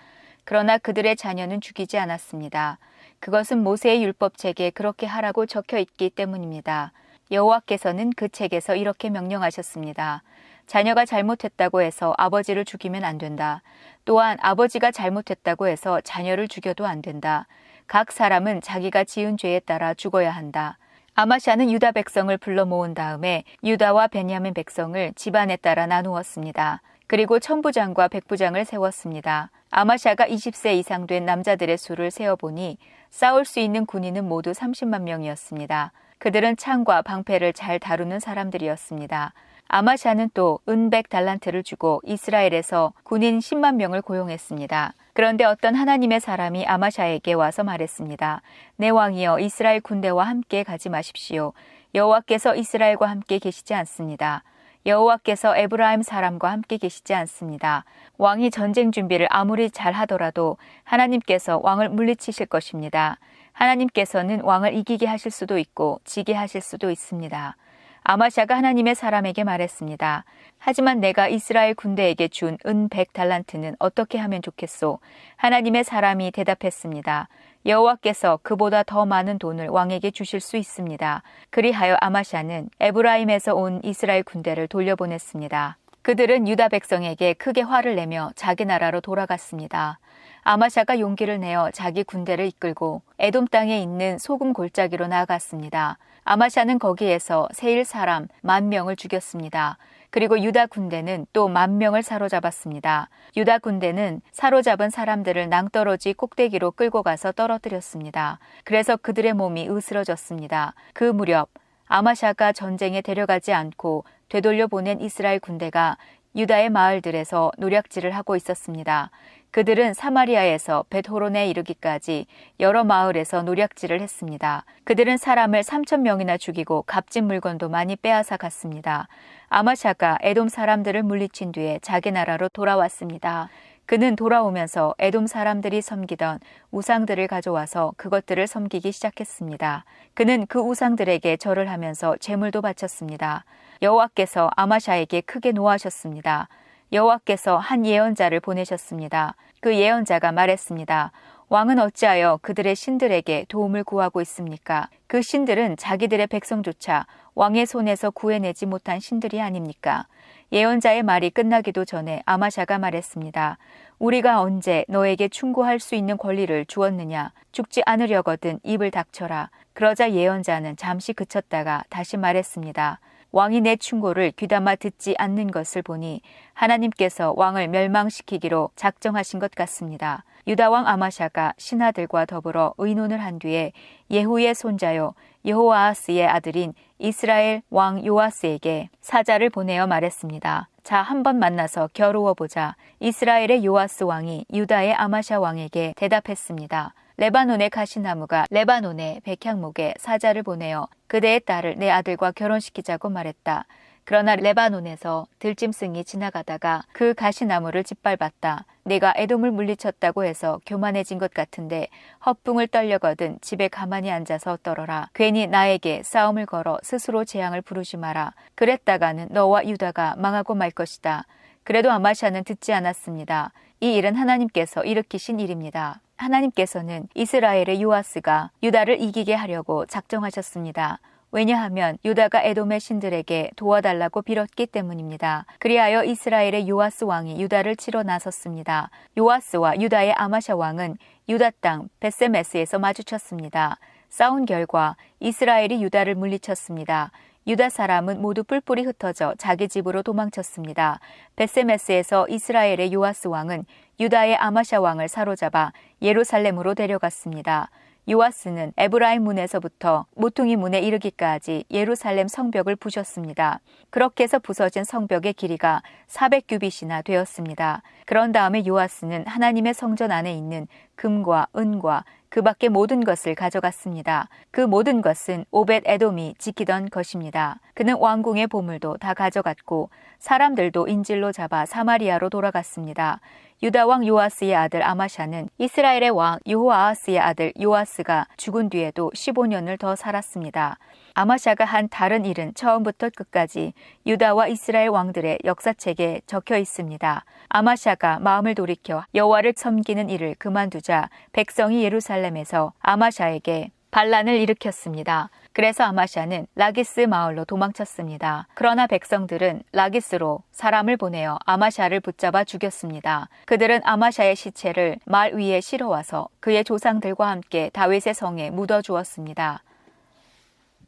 그러나 그들의 자녀는 죽이지 않았습니다. 그것은 모세의 율법책에 그렇게 하라고 적혀 있기 때문입니다. 여호와께서는 그 책에서 이렇게 명령하셨습니다. 자녀가 잘못했다고 해서 아버지를 죽이면 안 된다. 또한 아버지가 잘못했다고 해서 자녀를 죽여도 안 된다. 각 사람은 자기가 지은 죄에 따라 죽어야 한다. 아마샤는 유다 백성을 불러 모은 다음에 유다와 베냐민 백성을 집안에 따라 나누었습니다. 그리고 천부장과 백부장을 세웠습니다. 아마샤가 20세 이상 된 남자들의 수를 세어보니 싸울 수 있는 군인은 모두 30만 명이었습니다. 그들은 창과 방패를 잘 다루는 사람들이었습니다. 아마샤는 또 은 100달란트를 주고 이스라엘에서 군인 10만 명을 고용했습니다. 그런데 어떤 하나님의 사람이 아마샤에게 와서 말했습니다. 내 왕이여, 이스라엘 군대와 함께 가지 마십시오. 여호와께서 이스라엘과 함께 계시지 않습니다. 여호와께서 에브라임 사람과 함께 계시지 않습니다. 왕이 전쟁 준비를 아무리 잘 하더라도 하나님께서 왕을 물리치실 것입니다. 하나님께서는 왕을 이기게 하실 수도 있고 지게 하실 수도 있습니다. 아마샤가 하나님의 사람에게 말했습니다. 하지만 내가 이스라엘 군대에게 준 은 100달란트는 어떻게 하면 좋겠소? 하나님의 사람이 대답했습니다. 여호와께서 그보다 더 많은 돈을 왕에게 주실 수 있습니다. 그리하여 아마샤는 에브라임에서 온 이스라엘 군대를 돌려보냈습니다. 그들은 유다 백성에게 크게 화를 내며 자기 나라로 돌아갔습니다. 아마샤가 용기를 내어 자기 군대를 이끌고 에돔 땅에 있는 소금 골짜기로 나아갔습니다. 아마샤는 거기에서 세일 사람 10,000명을 죽였습니다. 그리고 유다 군대는 또 10,000명을 사로잡았습니다. 유다 군대는 사로잡은 사람들을 낭떠러지 꼭대기로 끌고 가서 떨어뜨렸습니다. 그래서 그들의 몸이 으스러졌습니다. 그 무렵 아마샤가 전쟁에 데려가지 않고 되돌려 보낸 이스라엘 군대가 유다의 마을들에서 노략질을 하고 있었습니다. 그들은 사마리아에서 벳호론에 이르기까지 여러 마을에서 노략질을 했습니다. 그들은 사람을 3,000명이나 죽이고 값진 물건도 많이 빼앗아 갔습니다. 아마샤가 에돔 사람들을 물리친 뒤에 자기 나라로 돌아왔습니다. 그는 돌아오면서 에돔 사람들이 섬기던 우상들을 가져와서 그것들을 섬기기 시작했습니다. 그는 그 우상들에게 절을 하면서 제물도 바쳤습니다. 여호와께서 아마샤에게 크게 노하셨습니다. 여호와께서 한 예언자를 보내셨습니다. 그 예언자가 말했습니다. 왕은 어찌하여 그들의 신들에게 도움을 구하고 있습니까? 그 신들은 자기들의 백성조차 왕의 손에서 구해내지 못한 신들이 아닙니까? 예언자의 말이 끝나기도 전에 아마샤가 말했습니다. 우리가 언제 너에게 충고할 수 있는 권리를 주었느냐? 죽지 않으려거든 입을 닥쳐라. 그러자 예언자는 잠시 그쳤다가 다시 말했습니다. 왕이 내 충고를 귀담아 듣지 않는 것을 보니 하나님께서 왕을 멸망시키기로 작정하신 것 같습니다. 유다왕 아마샤가 신하들과 더불어 의논을 한 뒤에 예후의 손자요 여호아하스의 아들인 이스라엘 왕 요아스에게 사자를 보내어 말했습니다. 자, 한번 만나서 겨루어 보자. 이스라엘의 요아스 왕이 유다의 아마샤 왕에게 대답했습니다. 레바논의 가시나무가 레바논의 백향목에 사자를 보내어 그대의 딸을 내 아들과 결혼시키자고 말했다. 그러나 레바논에서 들짐승이 지나가다가 그 가시나무를 짓밟았다. 내가 에돔을 물리쳤다고 해서 교만해진 것 같은데 헛붕을 떨려거든 집에 가만히 앉아서 떨어라. 괜히 나에게 싸움을 걸어 스스로 재앙을 부르지 마라. 그랬다가는 너와 유다가 망하고 말 것이다. 그래도 아마샤는 듣지 않았습니다. 이 일은 하나님께서 일으키신 일입니다. 하나님께서는 이스라엘의 요아스가 유다를 이기게 하려고 작정하셨습니다. 왜냐하면 유다가 에돔의 신들에게 도와달라고 빌었기 때문입니다. 그리하여 이스라엘의 요아스 왕이 유다를 치러 나섰습니다. 요아스와 유다의 아마샤 왕은 유다 땅 벳세메스에서 마주쳤습니다. 싸운 결과 이스라엘이 유다를 물리쳤습니다. 유다 사람은 모두 뿔뿔이 흩어져 자기 집으로 도망쳤습니다. 벳세메스에서 이스라엘의 요아스 왕은 유다의 아마샤 왕을 사로잡아 예루살렘으로 데려갔습니다. 요아스는 에브라임 문에서부터 모퉁이 문에 이르기까지 예루살렘 성벽을 부셨습니다. 그렇게 해서 부서진 성벽의 길이가 400규빗이나 되었습니다. 그런 다음에 요아스는 하나님의 성전 안에 있는 금과 은과 그 밖의 모든 것을 가져갔습니다. 그 모든 것은 오벳 에돔이 지키던 것입니다. 그는 왕궁의 보물도 다 가져갔고 사람들도 인질로 잡아 사마리아로 돌아갔습니다. 유다 왕 요아스의 아들 아마샤는 이스라엘의 왕 여호아하스의 아들 요아스가 죽은 뒤에도 15년을 더 살았습니다. 아마샤가 한 다른 일은 처음부터 끝까지 유다와 이스라엘 왕들의 역사책에 적혀 있습니다. 아마샤가 마음을 돌이켜 여호와를 섬기는 일을 그만두자 백성이 예루살렘에서 아마샤에게 반란을 일으켰습니다. 그래서 아마샤는 라기스 마을로 도망쳤습니다. 그러나 백성들은 라기스로 사람을 보내어 아마샤를 붙잡아 죽였습니다. 그들은 아마샤의 시체를 말 위에 실어와서 그의 조상들과 함께 다윗의 성에 묻어주었습니다.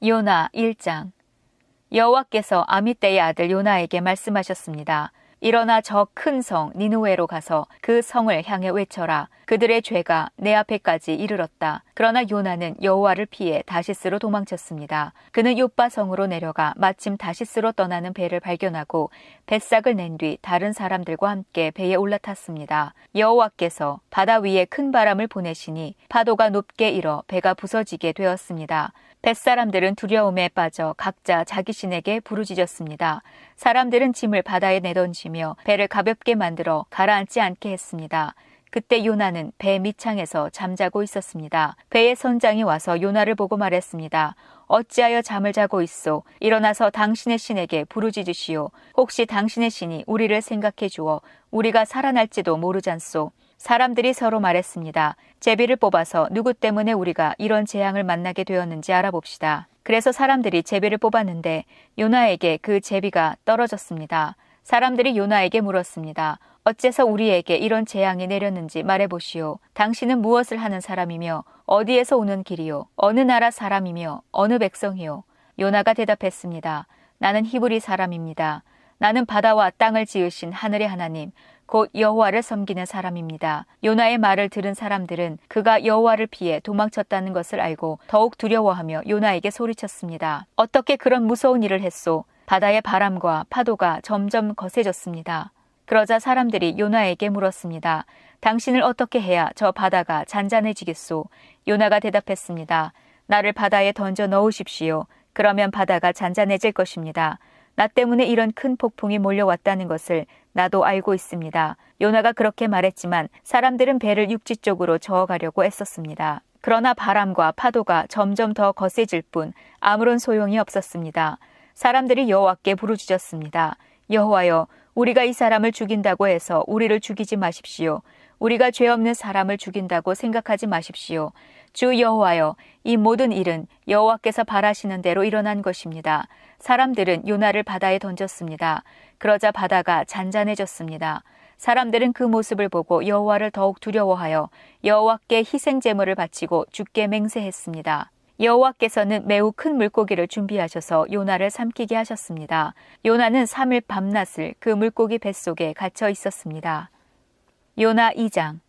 요나 1장. 여호와께서 아미떼의 아들 요나에게 말씀하셨습니다. 일어나 저 큰 성 니느웨로 가서 그 성을 향해 외쳐라. 그들의 죄가 내 앞에까지 이르렀다. 그러나 요나는 여호와를 피해 다시스로 도망쳤습니다. 그는 요빠 성으로 내려가 마침 다시스로 떠나는 배를 발견하고 뱃삭을 낸 뒤 다른 사람들과 함께 배에 올라탔습니다. 여호와께서 바다 위에 큰 바람을 보내시니 파도가 높게 일어 배가 부서지게 되었습니다. 뱃사람들은 두려움에 빠져 각자 자기 신에게 부르짖었습니다. 사람들은 짐을 바다에 내던지며 배를 가볍게 만들어 가라앉지 않게 했습니다. 그때 요나는 배 밑창에서 잠자고 있었습니다. 배의 선장이 와서 요나를 보고 말했습니다. 어찌하여 잠을 자고 있소? 일어나서 당신의 신에게 부르짖으시오. 혹시 당신의 신이 우리를 생각해 주어 우리가 살아날지도 모르잖소. 사람들이 서로 말했습니다. 제비를 뽑아서 누구 때문에 우리가 이런 재앙을 만나게 되었는지 알아봅시다. 그래서 사람들이 제비를 뽑았는데 요나에게 그 제비가 떨어졌습니다. 사람들이 요나에게 물었습니다. 어째서 우리에게 이런 재앙이 내렸는지 말해보시오. 당신은 무엇을 하는 사람이며 어디에서 오는 길이요? 어느 나라 사람이며 어느 백성이요? 요나가 대답했습니다. 나는 히브리 사람입니다. 나는 바다와 땅을 지으신 하늘의 하나님 곧 여호와를 섬기는 사람입니다. 요나의 말을 들은 사람들은 그가 여호와를 피해 도망쳤다는 것을 알고 더욱 두려워하며 요나에게 소리쳤습니다. 어떻게 그런 무서운 일을 했소? 바다의 바람과 파도가 점점 거세졌습니다. 그러자 사람들이 요나에게 물었습니다. 당신을 어떻게 해야 저 바다가 잔잔해지겠소? 요나가 대답했습니다. 나를 바다에 던져 넣으십시오. 그러면 바다가 잔잔해질 것입니다. 나 때문에 이런 큰 폭풍이 몰려왔다는 것을 나도 알고 있습니다. 요나가 그렇게 말했지만 사람들은 배를 육지 쪽으로 저어가려고 애썼습니다. 그러나 바람과 파도가 점점 더 거세질 뿐 아무런 소용이 없었습니다. 사람들이 여호와께 부르짖었습니다. 여호와여, 우리가 이 사람을 죽인다고 해서 우리를 죽이지 마십시오. 우리가 죄 없는 사람을 죽인다고 생각하지 마십시오. 주 여호와여, 이 모든 일은 여호와께서 바라시는 대로 일어난 것입니다. 사람들은 요나를 바다에 던졌습니다. 그러자 바다가 잔잔해졌습니다. 사람들은 그 모습을 보고 여호와를 더욱 두려워하여 여호와께 희생 제물을 바치고 주께 맹세했습니다. 여호와께서는 매우 큰 물고기를 준비하셔서 요나를 삼키게 하셨습니다. 요나는 3일 밤낮을 그 물고기 뱃속에 갇혀 있었습니다. 요나 2장.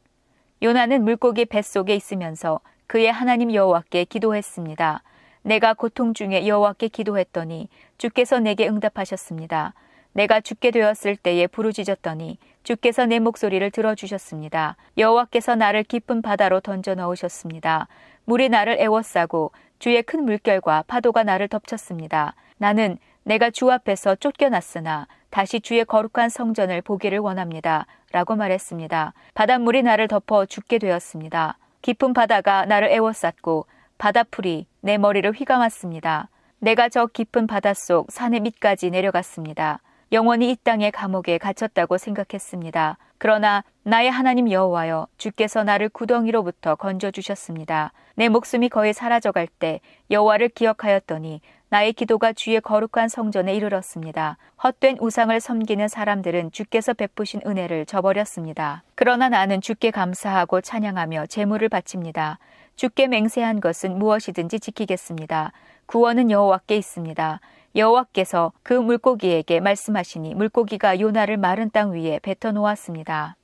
요나는 물고기 뱃속에 있으면서 그의 하나님 여호와께 기도했습니다. 내가 고통 중에 여호와께 기도했더니 주께서 내게 응답하셨습니다. 내가 죽게 되었을 때에 부르짖었더니 주께서 내 목소리를 들어주셨습니다. 여호와께서 나를 깊은 바다로 던져 넣으셨습니다. 물이 나를 에워싸고 주의 큰 물결과 파도가 나를 덮쳤습니다. 나는 내가 주 앞에서 쫓겨났으나 다시 주의 거룩한 성전을 보기를 원합니다. 라고 말했습니다. 바닷물이 나를 덮어 죽게 되었습니다. 깊은 바다가 나를 에워쌌고 바다풀이 내 머리를 휘감았습니다. 내가 저 깊은 바닷속 산의 밑까지 내려갔습니다. 영원히 이 땅의 감옥에 갇혔다고 생각했습니다. 그러나 나의 하나님 여호와여, 주께서 나를 구덩이로부터 건져주셨습니다. 내 목숨이 거의 사라져갈 때 여호와를 기억하였더니 나의 기도가 주의 거룩한 성전에 이르렀습니다. 헛된 우상을 섬기는 사람들은 주께서 베푸신 은혜를 저버렸습니다. 그러나 나는 주께 감사하고 찬양하며 제물을 바칩니다. 주께 맹세한 것은 무엇이든지 지키겠습니다. 구원은 여호와께 있습니다. 여호와께서 그 물고기에게 말씀하시니 물고기가 요나를 마른 땅 위에 뱉어 놓았습니다.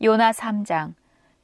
요나 3장.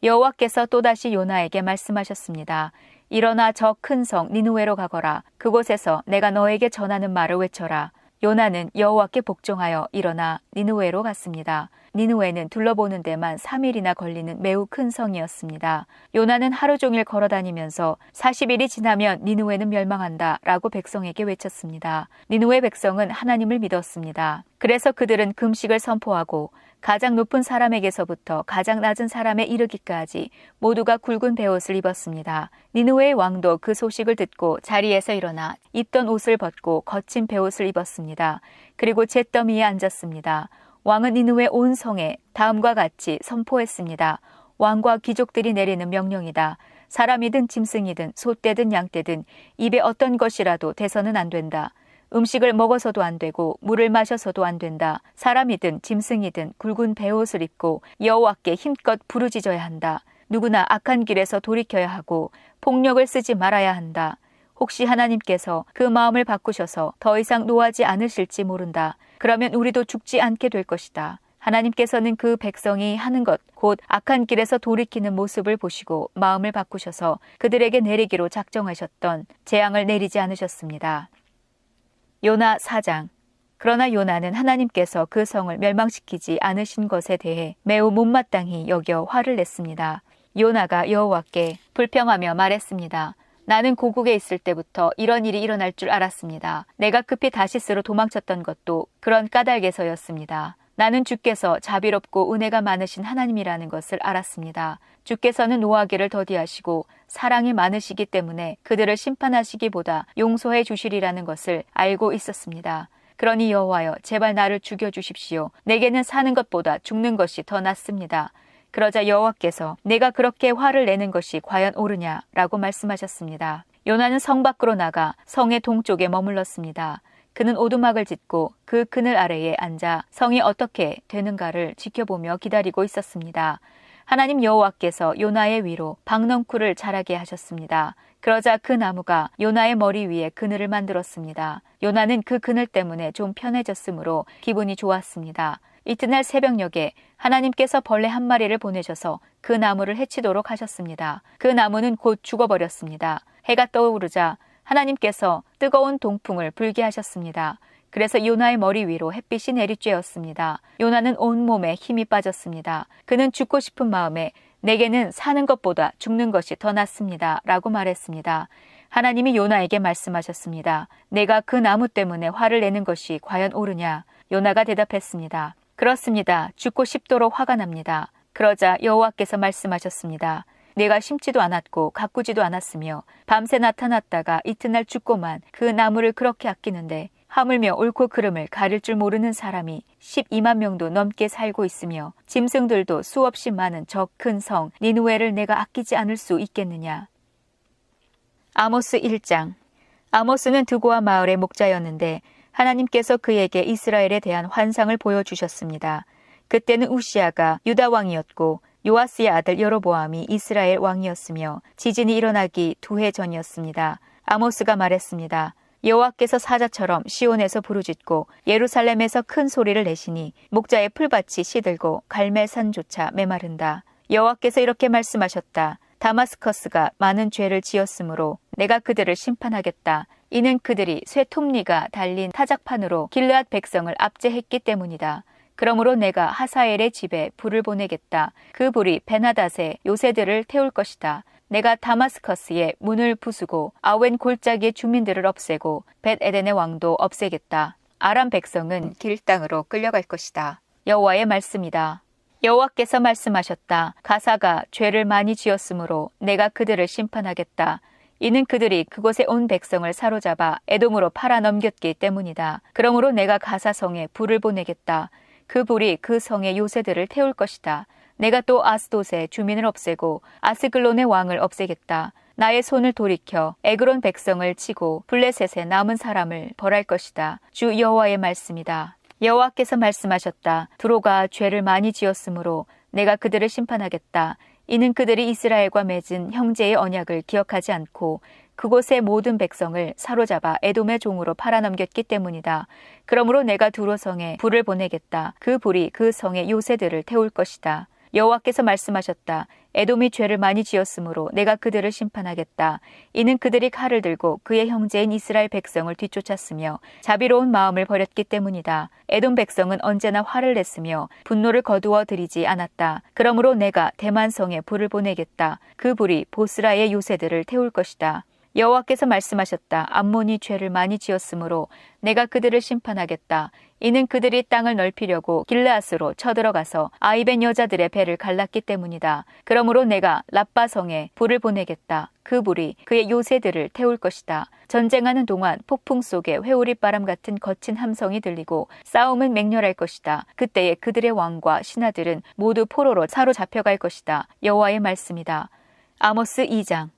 여호와께서 또다시 요나에게 말씀하셨습니다. 일어나 저 큰 성 니느웨로 가거라. 그곳에서 내가 너에게 전하는 말을 외쳐라. 요나는 여호와께 복종하여 일어나 니느웨로 갔습니다. 니느웨는 둘러보는 데만 3일이나 걸리는 매우 큰 성이었습니다. 요나는 하루 종일 걸어다니면서 40일이 지나면 니느웨는 멸망한다 라고 백성에게 외쳤습니다. 니느웨 백성은 하나님을 믿었습니다. 그래서 그들은 금식을 선포하고 가장 높은 사람에게서부터 가장 낮은 사람에 이르기까지 모두가 굵은 베옷을 입었습니다. 니느웨의 왕도 그 소식을 듣고 자리에서 일어나 입던 옷을 벗고 거친 베옷을 입었습니다. 그리고 잿더미에 앉았습니다. 왕은 니느웨 온 성에 다음과 같이 선포했습니다. 왕과 귀족들이 내리는 명령이다. 사람이든 짐승이든 소떼든 양떼든 입에 어떤 것이라도 대서는 안 된다. 음식을 먹어서도 안 되고 물을 마셔서도 안 된다. 사람이든 짐승이든 굵은 베옷을 입고 여호와께 힘껏 부르짖어야 한다. 누구나 악한 길에서 돌이켜야 하고 폭력을 쓰지 말아야 한다. 혹시 하나님께서 그 마음을 바꾸셔서 더 이상 노하지 않으실지 모른다. 그러면 우리도 죽지 않게 될 것이다. 하나님께서는 그 백성이 하는 것, 곧 악한 길에서 돌이키는 모습을 보시고 마음을 바꾸셔서 그들에게 내리기로 작정하셨던 재앙을 내리지 않으셨습니다. 요나 4장. 그러나 요나는 하나님께서 그 성을 멸망시키지 않으신 것에 대해 매우 못마땅히 여겨 화를 냈습니다. 요나가 여호와께 불평하며 말했습니다. 나는 고국에 있을 때부터 이런 일이 일어날 줄 알았습니다. 내가 급히 다시스로 도망쳤던 것도 그런 까닭에서였습니다. 나는 주께서 자비롭고 은혜가 많으신 하나님이라는 것을 알았습니다. 주께서는 노하기를 더디하시고 사랑이 많으시기 때문에 그들을 심판하시기보다 용서해 주시리라는 것을 알고 있었습니다. 그러니 여호와여, 제발 나를 죽여주십시오. 내게는 사는 것보다 죽는 것이 더 낫습니다. 그러자 여호와께서 내가 그렇게 화를 내는 것이 과연 옳으냐라고 말씀하셨습니다. 요나는 성 밖으로 나가 성의 동쪽에 머물렀습니다. 그는 오두막을 짓고 그 그늘 아래에 앉아 성이 어떻게 되는가를 지켜보며 기다리고 있었습니다. 하나님 여호와께서 요나의 위로 박넝쿨을 자라게 하셨습니다. 그러자 그 나무가 요나의 머리 위에 그늘을 만들었습니다. 요나는 그 그늘 때문에 좀 편해졌으므로 기분이 좋았습니다. 이튿날 새벽녘에 하나님께서 벌레 한 마리를 보내셔서 그 나무를 해치도록 하셨습니다. 그 나무는 곧 죽어버렸습니다. 해가 떠오르자 하나님께서 뜨거운 동풍을 불게 하셨습니다. 그래서 요나의 머리 위로 햇빛이 내리쬐었습니다. 요나는 온몸에 힘이 빠졌습니다. 그는 죽고 싶은 마음에 내게는 사는 것보다 죽는 것이 더 낫습니다. 라고 말했습니다. 하나님이 요나에게 말씀하셨습니다. 내가 그 나무 때문에 화를 내는 것이 과연 옳으냐? 요나가 대답했습니다. 그렇습니다. 죽고 싶도록 화가 납니다. 그러자 여호와께서 말씀하셨습니다. 내가 심지도 않았고 가꾸지도 않았으며 밤새 나타났다가 이튿날 죽고만 그 나무를 그렇게 아끼는데 하물며 옳고 그름을 가릴 줄 모르는 사람이 12만 명도 넘게 살고 있으며 짐승들도 수없이 많은 저 큰 성 니느웨를 내가 아끼지 않을 수 있겠느냐. 아모스 1장. 아모스는 드고아 마을의 목자였는데 하나님께서 그에게 이스라엘에 대한 환상을 보여주셨습니다. 그때는 우시아가 유다 왕이었고 요아스의 아들 여로보암이 이스라엘 왕이었으며 지진이 일어나기 2해 전이었습니다. 아모스가 말했습니다. 여호와께서 사자처럼 시온에서 부르짖고 예루살렘에서 큰 소리를 내시니 목자의 풀밭이 시들고 갈멜산조차 메마른다. 여호와께서 이렇게 말씀하셨다. 다마스커스가 많은 죄를 지었으므로 내가 그들을 심판하겠다. 이는 그들이 쇠 톱니가 달린 타작판으로 길르앗 백성을 압제했기 때문이다. 그러므로 내가 하사엘의 집에 불을 보내겠다. 그 불이 베나닷의 요새들을 태울 것이다. 내가 다마스커스의 문을 부수고 아웬 골짜기의 주민들을 없애고 벳 에덴의 왕도 없애겠다. 아람 백성은 길 땅으로 끌려갈 것이다. 여호와의 말씀이다. 여호와께서 말씀하셨다. 가사가 죄를 많이 지었으므로 내가 그들을 심판하겠다. 이는 그들이 그곳에 온 백성을 사로잡아 에돔으로 팔아넘겼기 때문이다. 그러므로 내가 가사성에 불을 보내겠다. 그 불이 그 성의 요새들을 태울 것이다. 내가 또 아스돗의 주민을 없애고 아스글론의 왕을 없애겠다. 나의 손을 돌이켜 에그론 백성을 치고 블레셋의 남은 사람을 벌할 것이다. 주 여호와의 말씀이다. 여호와께서 말씀하셨다. 두로가 죄를 많이 지었으므로 내가 그들을 심판하겠다. 이는 그들이 이스라엘과 맺은 형제의 언약을 기억하지 않고 그곳의 모든 백성을 사로잡아 에돔의 종으로 팔아넘겼기 때문이다. 그러므로 내가 두로 성에 불을 보내겠다. 그 불이 그 성의 요새들을 태울 것이다. 여호와께서 말씀하셨다. 에돔이 죄를 많이 지었으므로 내가 그들을 심판하겠다. 이는 그들이 칼을 들고 그의 형제인 이스라엘 백성을 뒤쫓았으며 자비로운 마음을 버렸기 때문이다. 에돔 백성은 언제나 화를 냈으며 분노를 거두어 들이지 않았다. 그러므로 내가 대만성에 불을 보내겠다. 그 불이 보스라의 요새들을 태울 것이다. 여호와께서 말씀하셨다. 암몬이 죄를 많이 지었으므로 내가 그들을 심판하겠다. 이는 그들이 땅을 넓히려고 길르앗으로 쳐들어가서 아이벤 여자들의 배를 갈랐기 때문이다. 그러므로 내가 라빠성에 불을 보내겠다. 그 불이 그의 요새들을 태울 것이다. 전쟁하는 동안 폭풍 속에 회오리 바람 같은 거친 함성이 들리고 싸움은 맹렬할 것이다. 그때에 그들의 왕과 신하들은 모두 포로로 사로잡혀갈 것이다. 여호와의 말씀이다. 아모스 2장.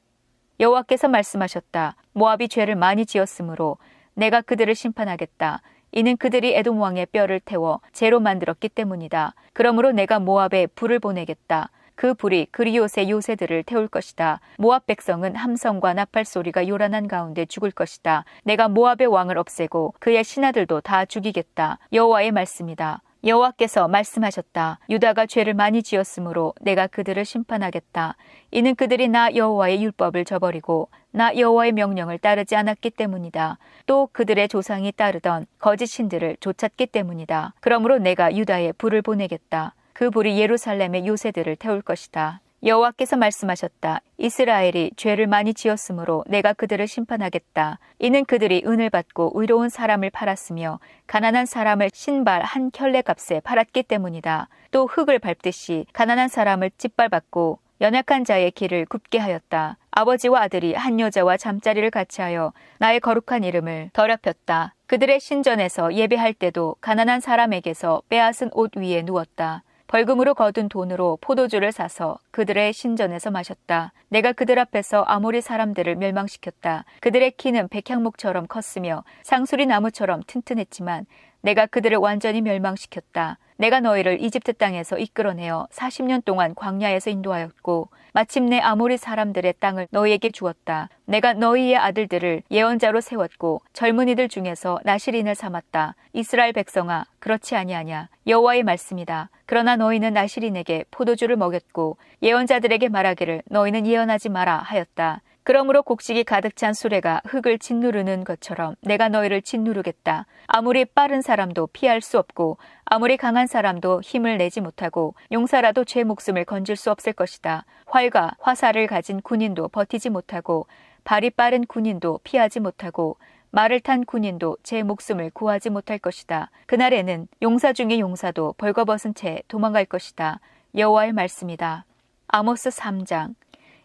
여호와께서 말씀하셨다. 모압이 죄를 많이 지었으므로 내가 그들을 심판하겠다. 이는 그들이 에돔 왕의 뼈를 태워 재로 만들었기 때문이다. 그러므로 내가 모압에 불을 보내겠다. 그 불이 그리옷의 요새들을 태울 것이다. 모압 백성은 함성과 나팔 소리가 요란한 가운데 죽을 것이다. 내가 모압의 왕을 없애고 그의 신하들도 다 죽이겠다. 여호와의 말씀이다. 여호와께서 말씀하셨다. 유다가 죄를 많이 지었으므로 내가 그들을 심판하겠다. 이는 그들이 나 여호와의 율법을 저버리고 나 여호와의 명령을 따르지 않았기 때문이다. 또 그들의 조상이 따르던 거짓 신들을 좇았기 때문이다. 그러므로 내가 유다에 불을 보내겠다. 그 불이 예루살렘의 요새들을 태울 것이다. 여호와께서 말씀하셨다. 이스라엘이 죄를 많이 지었으므로 내가 그들을 심판하겠다. 이는 그들이 은을 받고 의로운 사람을 팔았으며 가난한 사람을 신발 한 켤레 값에 팔았기 때문이다. 또 흙을 밟듯이 가난한 사람을 짓밟았고 연약한 자의 길을 굽게 하였다. 아버지와 아들이 한 여자와 잠자리를 같이 하여 나의 거룩한 이름을 더럽혔다. 그들의 신전에서 예배할 때도 가난한 사람에게서 빼앗은 옷 위에 누웠다. 벌금으로 거둔 돈으로 포도주를 사서 그들의 신전에서 마셨다. 내가 그들 앞에서 아모리 사람들을 멸망시켰다. 그들의 키는 백향목처럼 컸으며 상수리 나무처럼 튼튼했지만 내가 그들을 완전히 멸망시켰다. 내가 너희를 이집트 땅에서 이끌어내어 40년 동안 광야에서 인도하였고 마침내 아모리 사람들의 땅을 너희에게 주었다. 내가 너희의 아들들을 예언자로 세웠고 젊은이들 중에서 나실인을 삼았다. 이스라엘 백성아, 그렇지 아니하냐. 여호와의 말씀이다. 그러나 너희는 나실인에게 포도주를 먹였고 예언자들에게 말하기를 너희는 예언하지 마라 하였다. 그러므로 곡식이 가득 찬 수레가 흙을 짓누르는 것처럼 내가 너희를 짓누르겠다. 아무리 빠른 사람도 피할 수 없고 아무리 강한 사람도 힘을 내지 못하고 용사라도 제 목숨을 건질 수 없을 것이다. 활과 화살을 가진 군인도 버티지 못하고 발이 빠른 군인도 피하지 못하고 말을 탄 군인도 제 목숨을 구하지 못할 것이다. 그날에는 용사 중의 용사도 벌거벗은 채 도망갈 것이다. 여호와의 말씀이다. 아모스 3장.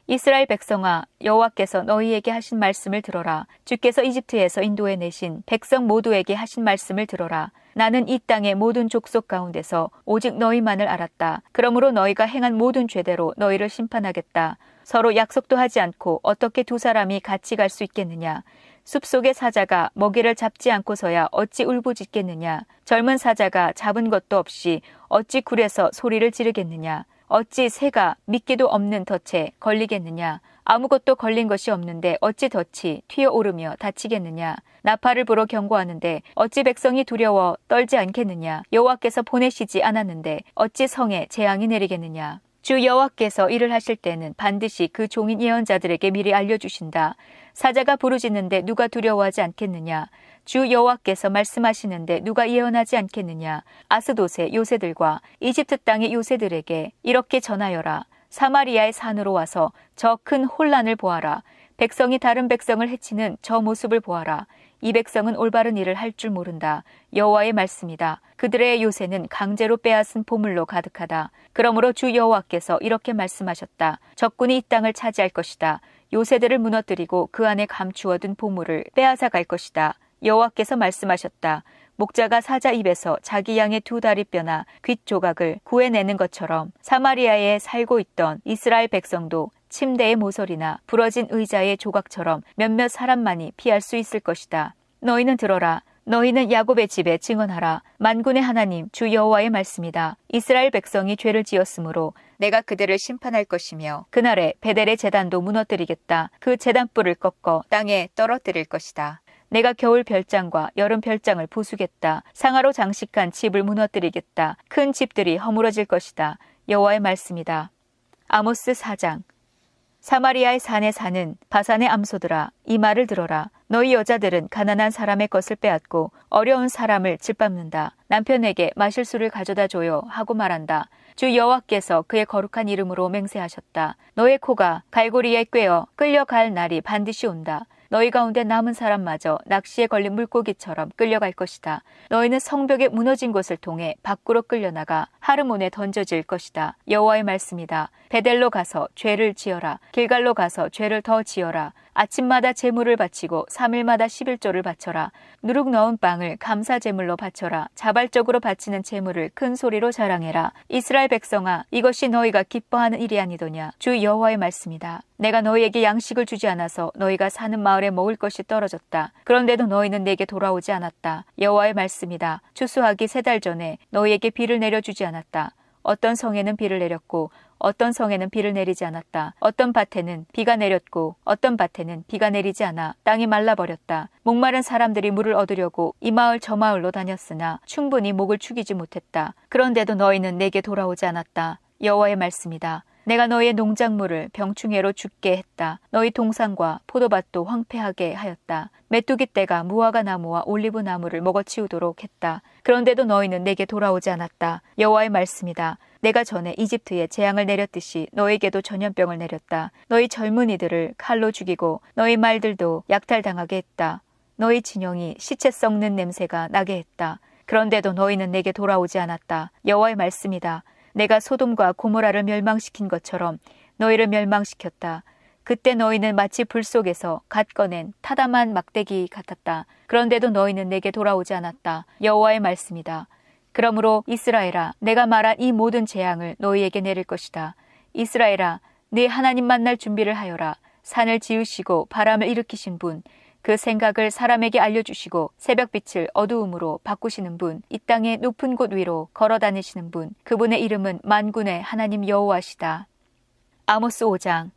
이스라엘 백성아, 여호와께서 너희에게 하신 말씀을 들어라. 주께서 이집트에서 인도해 내신 백성 모두에게 하신 말씀을 들어라. 나는 이 땅의 모든 족속 가운데서 오직 너희만을 알았다. 그러므로 너희가 행한 모든 죄대로 너희를 심판하겠다. 서로 약속도 하지 않고 어떻게 두 사람이 같이 갈 수 있겠느냐. 숲속의 사자가 먹이를 잡지 않고서야 어찌 울부짖겠느냐. 젊은 사자가 잡은 것도 없이 어찌 굴에서 소리를 지르겠느냐. 어찌 새가 미끼도 없는 덫에 걸리겠느냐. 아무것도 걸린 것이 없는데 어찌 덫이 튀어오르며 다치겠느냐. 나팔을 불어 경고하는데 어찌 백성이 두려워 떨지 않겠느냐. 여호와께서 보내시지 않았는데 어찌 성에 재앙이 내리겠느냐. 주 여호와께서 일을 하실 때는 반드시 그 종인 예언자들에게 미리 알려주신다. 사자가 부르짖는데 누가 두려워하지 않겠느냐. 주 여호와께서 말씀하시는데 누가 예언하지 않겠느냐. 아스돗의 요새들과 이집트 땅의 요새들에게 이렇게 전하여라. 사마리아의 산으로 와서 저 큰 혼란을 보아라. 백성이 다른 백성을 해치는 저 모습을 보아라. 이 백성은 올바른 일을 할 줄 모른다. 여호와의 말씀이다. 그들의 요새는 강제로 빼앗은 보물로 가득하다. 그러므로 주 여호와께서 이렇게 말씀하셨다. 적군이 이 땅을 차지할 것이다. 요새들을 무너뜨리고 그 안에 감추어둔 보물을 빼앗아 갈 것이다. 여호와께서 말씀하셨다. 목자가 사자 입에서 자기 양의 두 다리뼈나 귓 조각을 구해내는 것처럼 사마리아에 살고 있던 이스라엘 백성도 침대의 모서리나 부러진 의자의 조각처럼 몇몇 사람만이 피할 수 있을 것이다. 너희는 들어라. 너희는 야곱의 집에 증언하라. 만군의 하나님 주 여호와의 말씀이다. 이스라엘 백성이 죄를 지었으므로 내가 그들을 심판할 것이며 그날에 베델의 제단도 무너뜨리겠다. 그 제단뿔을 꺾어 땅에 떨어뜨릴 것이다. 내가 겨울 별장과 여름 별장을 부수겠다. 상하로 장식한 집을 무너뜨리겠다. 큰 집들이 허물어질 것이다. 여호와의 말씀이다. 아모스 4장. 사마리아의 산에 사는 바산의 암소들아, 이 말을 들어라. 너희 여자들은 가난한 사람의 것을 빼앗고 어려운 사람을 짓밟는다. 남편에게 마실 술을 가져다 줘요 하고 말한다. 주 여호와께서 그의 거룩한 이름으로 맹세하셨다. 너의 코가 갈고리에 꿰어 끌려갈 날이 반드시 온다. 너희 가운데 남은 사람마저 낚시에 걸린 물고기처럼 끌려갈 것이다. 너희는 성벽에 무너진 곳을 통해 밖으로 끌려나가 하르몬에 던져질 것이다. 여호와의 말씀이다. 베델로 가서 죄를 지어라. 길갈로 가서 죄를 더 지어라. 아침마다 제물을 바치고 3일마다 11조를 바쳐라. 누룩 넣은 빵을 감사 제물로 바쳐라. 자발적으로 바치는 제물을 큰 소리로 자랑해라. 이스라엘 백성아, 이것이 너희가 기뻐하는 일이 아니더냐. 주 여호와의 말씀이다. 내가 너희에게 양식을 주지 않아서 너희가 사는 마을에 먹을 것이 떨어졌다. 그런데도 너희는 내게 돌아오지 않았다. 여호와의 말씀이다. 추수하기 3달 전에 너희에게 비를 내려주지 않았다. 어떤 성에는 비를 내렸고 어떤 성에는 비를 내리지 않았다. 어떤 밭에는 비가 내렸고 어떤 밭에는 비가 내리지 않아 땅이 말라버렸다. 목마른 사람들이 물을 얻으려고 이 마을 저 마을로 다녔으나 충분히 목을 축이지 못했다. 그런데도 너희는 내게 돌아오지 않았다. 여호와의 말씀이다. 내가 너희의 농작물을 병충해로 죽게 했다. 너희 동산과 포도밭도 황폐하게 하였다. 메뚜기 떼가 무화과 나무와 올리브 나무를 먹어치우도록 했다. 그런데도 너희는 내게 돌아오지 않았다. 여호와의 말씀이다. 내가 전에 이집트에 재앙을 내렸듯이 너희에게도 전염병을 내렸다. 너희 젊은이들을 칼로 죽이고 너희 말들도 약탈당하게 했다. 너희 진영이 시체 썩는 냄새가 나게 했다. 그런데도 너희는 내게 돌아오지 않았다. 여호와의 말씀이다. 내가 소돔과 고모라를 멸망시킨 것처럼 너희를 멸망시켰다. 그때 너희는 마치 불 속에서 갓 꺼낸 타담한 막대기 같았다. 그런데도 너희는 내게 돌아오지 않았다. 여호와의 말씀이다. 그러므로 이스라엘아, 내가 말한 이 모든 재앙을 너희에게 내릴 것이다. 이스라엘아, 네 하나님 만날 준비를 하여라. 산을 지으시고 바람을 일으키신 분, 그 생각을 사람에게 알려주시고 새벽빛을 어두움으로 바꾸시는 분, 이 땅의 높은 곳 위로 걸어 다니시는 분, 그분의 이름은 만군의 하나님 여호와시다. 아모스 5장.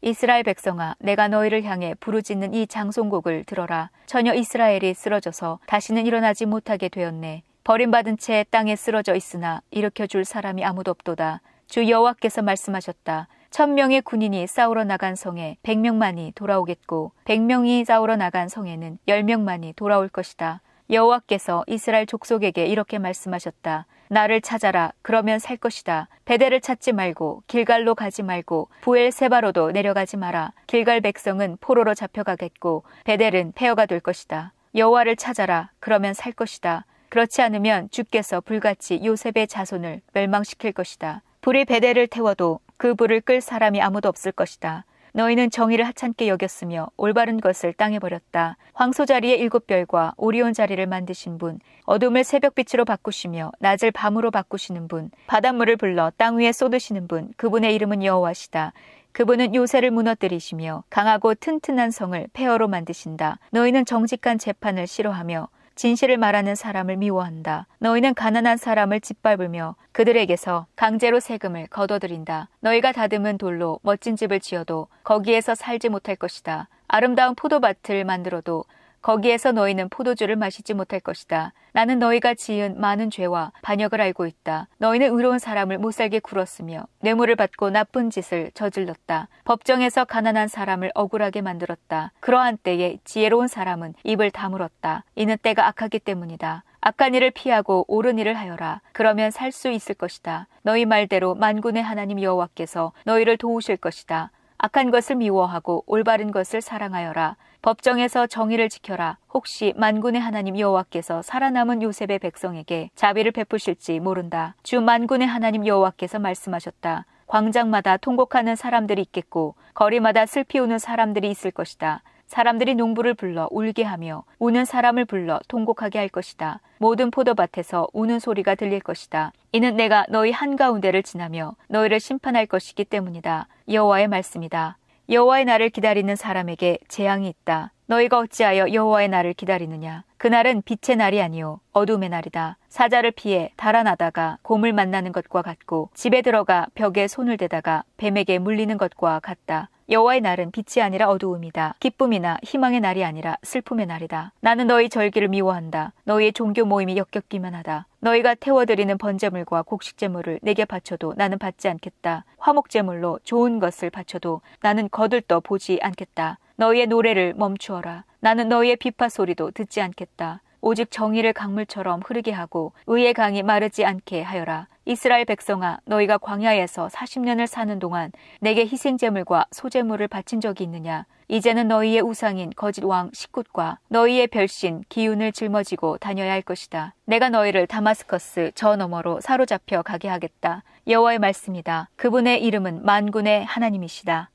이스라엘 백성아, 내가 너희를 향해 부르짖는 이 장송곡을 들어라. 전혀 이스라엘이 쓰러져서 다시는 일어나지 못하게 되었네. 버림받은 채 땅에 쓰러져 있으나 일으켜줄 사람이 아무도 없도다. 주 여호와께서 말씀하셨다. 1000명의 군인이 싸우러 나간 성에 100명만이 돌아오겠고 100명이 싸우러 나간 성에는 10명만이 돌아올 것이다. 여호와께서 이스라엘 족속에게 이렇게 말씀하셨다. 나를 찾아라. 그러면 살 것이다. 베델을 찾지 말고 길갈로 가지 말고 부엘세바로도 내려가지 마라. 길갈 백성은 포로로 잡혀가겠고 베델은 폐허가 될 것이다. 여호와를 찾아라. 그러면 살 것이다. 그렇지 않으면 주께서 불같이 요셉의 자손을 멸망시킬 것이다. 불이 베델을 태워도 그 불을 끌 사람이 아무도 없을 것이다. 너희는 정의를 하찮게 여겼으며 올바른 것을 땅에 버렸다. 황소 자리에 7별과 오리온 자리를 만드신 분, 어둠을 새벽빛으로 바꾸시며 낮을 밤으로 바꾸시는 분, 바닷물을 불러 땅 위에 쏟으시는 분, 그분의 이름은 여호와시다. 그분은 요새를 무너뜨리시며 강하고 튼튼한 성을 폐허로 만드신다. 너희는 정직한 재판을 싫어하며 진실을 말하는 사람을 미워한다. 너희는 가난한 사람을 짓밟으며 그들에게서 강제로 세금을 거둬들인다. 너희가 다듬은 돌로 멋진 집을 지어도 거기에서 살지 못할 것이다. 아름다운 포도밭을 만들어도 거기에서 너희는 포도주를 마시지 못할 것이다. 나는 너희가 지은 많은 죄와 반역을 알고 있다. 너희는 의로운 사람을 못살게 굴었으며 뇌물을 받고 나쁜 짓을 저질렀다. 법정에서 가난한 사람을 억울하게 만들었다. 그러한 때에 지혜로운 사람은 입을 다물었다. 이는 때가 악하기 때문이다. 악한 일을 피하고 옳은 일을 하여라. 그러면 살 수 있을 것이다. 너희 말대로 만군의 하나님 여호와께서 너희를 도우실 것이다. 악한 것을 미워하고 올바른 것을 사랑하여라. 법정에서 정의를 지켜라. 혹시 만군의 하나님 여호와께서 살아남은 요셉의 백성에게 자비를 베푸실지 모른다. 주 만군의 하나님 여호와께서 말씀하셨다. 광장마다 통곡하는 사람들이 있겠고 거리마다 슬피 우는 사람들이 있을 것이다. 사람들이 농부를 불러 울게 하며 우는 사람을 불러 통곡하게 할 것이다. 모든 포도밭에서 우는 소리가 들릴 것이다. 이는 내가 너희 한가운데를 지나며 너희를 심판할 것이기 때문이다. 여호와의 말씀이다. 여호와의 날을 기다리는 사람에게 재앙이 있다. 너희가 어찌하여 여호와의 날을 기다리느냐? 그날은 빛의 날이 아니요 어둠의 날이다. 사자를 피해 달아나다가 곰을 만나는 것과 같고 집에 들어가 벽에 손을 대다가 뱀에게 물리는 것과 같다. 여호와의 날은 빛이 아니라 어두움이다. 기쁨이나 희망의 날이 아니라 슬픔의 날이다. 나는 너희 절기를 미워한다. 너희의 종교 모임이 역겹기만 하다. 너희가 태워드리는 번제물과 곡식제물을 내게 바쳐도 나는 받지 않겠다. 화목제물로 좋은 것을 바쳐도 나는 거들떠 보지 않겠다. 너희의 노래를 멈추어라. 나는 너희의 비파 소리도 듣지 않겠다. 오직 정의를 강물처럼 흐르게 하고 의의 강이 마르지 않게 하여라. 이스라엘 백성아, 너희가 광야에서 40년을 사는 동안 내게 희생제물과 소제물을 바친 적이 있느냐? 이제는 너희의 우상인 거짓 왕 시굿과 너희의 별신 기운을 짊어지고 다녀야 할 것이다. 내가 너희를 다마스커스 저 너머로 사로잡혀 가게 하겠다. 여호와의 말씀이다. 그분의 이름은 만군의 하나님이시다.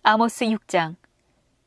아모스 6장.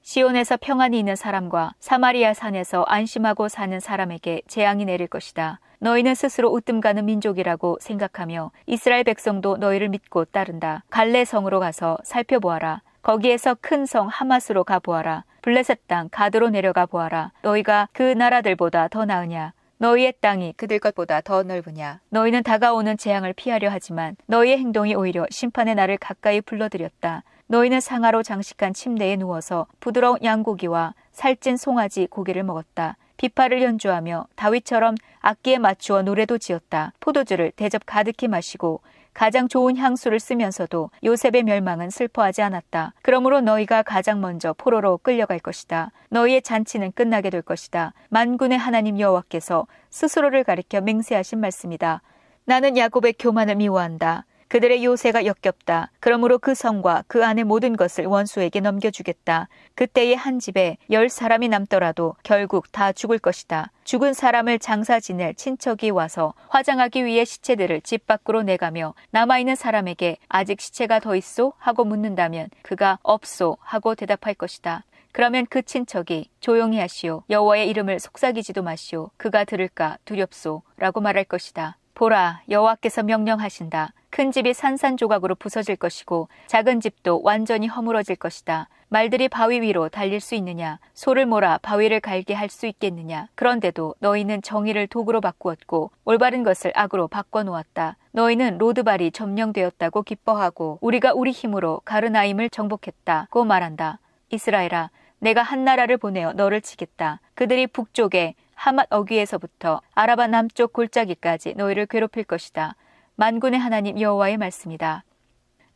시온에서 평안이 있는 사람과 사마리아 산에서 안심하고 사는 사람에게 재앙이 내릴 것이다. 너희는 스스로 으뜸 가는 민족이라고 생각하며 이스라엘 백성도 너희를 믿고 따른다. 갈레 성으로 가서 살펴보아라. 거기에서 큰 성 하맛으로 가보아라. 블레셋 땅 가드로 내려가 보아라. 너희가 그 나라들보다 더 나으냐? 너희의 땅이 그들 것보다 더 넓으냐? 너희는 다가오는 재앙을 피하려 하지만 너희의 행동이 오히려 심판의 날을 가까이 불러들였다. 너희는 상아로 장식한 침대에 누워서 부드러운 양고기와 살찐 송아지 고기를 먹었다. 비파를 연주하며 다윗처럼 악기에 맞추어 노래도 지었다. 포도주를 대접 가득히 마시고 가장 좋은 향수를 쓰면서도 요셉의 멸망은 슬퍼하지 않았다. 그러므로 너희가 가장 먼저 포로로 끌려갈 것이다. 너희의 잔치는 끝나게 될 것이다. 만군의 하나님 여호와께서 스스로를 가리켜 맹세하신 말씀이다. 나는 야곱의 교만을 미워한다. 그들의 요새가 역겹다. 그러므로 그 성과 그 안의 모든 것을 원수에게 넘겨주겠다. 그때의 한 집에 10사람이 남더라도 결국 다 죽을 것이다. 죽은 사람을 장사 지낼 친척이 와서 화장하기 위해 시체들을 집 밖으로 내가며 남아있는 사람에게 아직 시체가 더 있소? 하고 묻는다면 그가 없소 하고 대답할 것이다. 그러면 그 친척이 조용히 하시오. 여호와의 이름을 속삭이지도 마시오. 그가 들을까 두렵소 라고 말할 것이다. 보라, 여호와께서 명령하신다. 큰 집이 산산조각으로 부서질 것이고 작은 집도 완전히 허물어질 것이다. 말들이 바위 위로 달릴 수 있느냐? 소를 몰아 바위를 갈게 할 수 있겠느냐? 그런데도 너희는 정의를 도구로 바꾸었고 올바른 것을 악으로 바꿔놓았다. 너희는 로드발이 점령되었다고 기뻐하고 우리가 우리 힘으로 가르나임을 정복했다고 말한다. 이스라엘아, 내가 한 나라를 보내어 너를 치겠다. 그들이 북쪽에 하맛 어귀에서부터 아라바 남쪽 골짜기까지 너희를 괴롭힐 것이다. 만군의 하나님 여호와의 말씀이다.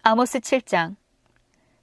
아모스 7장.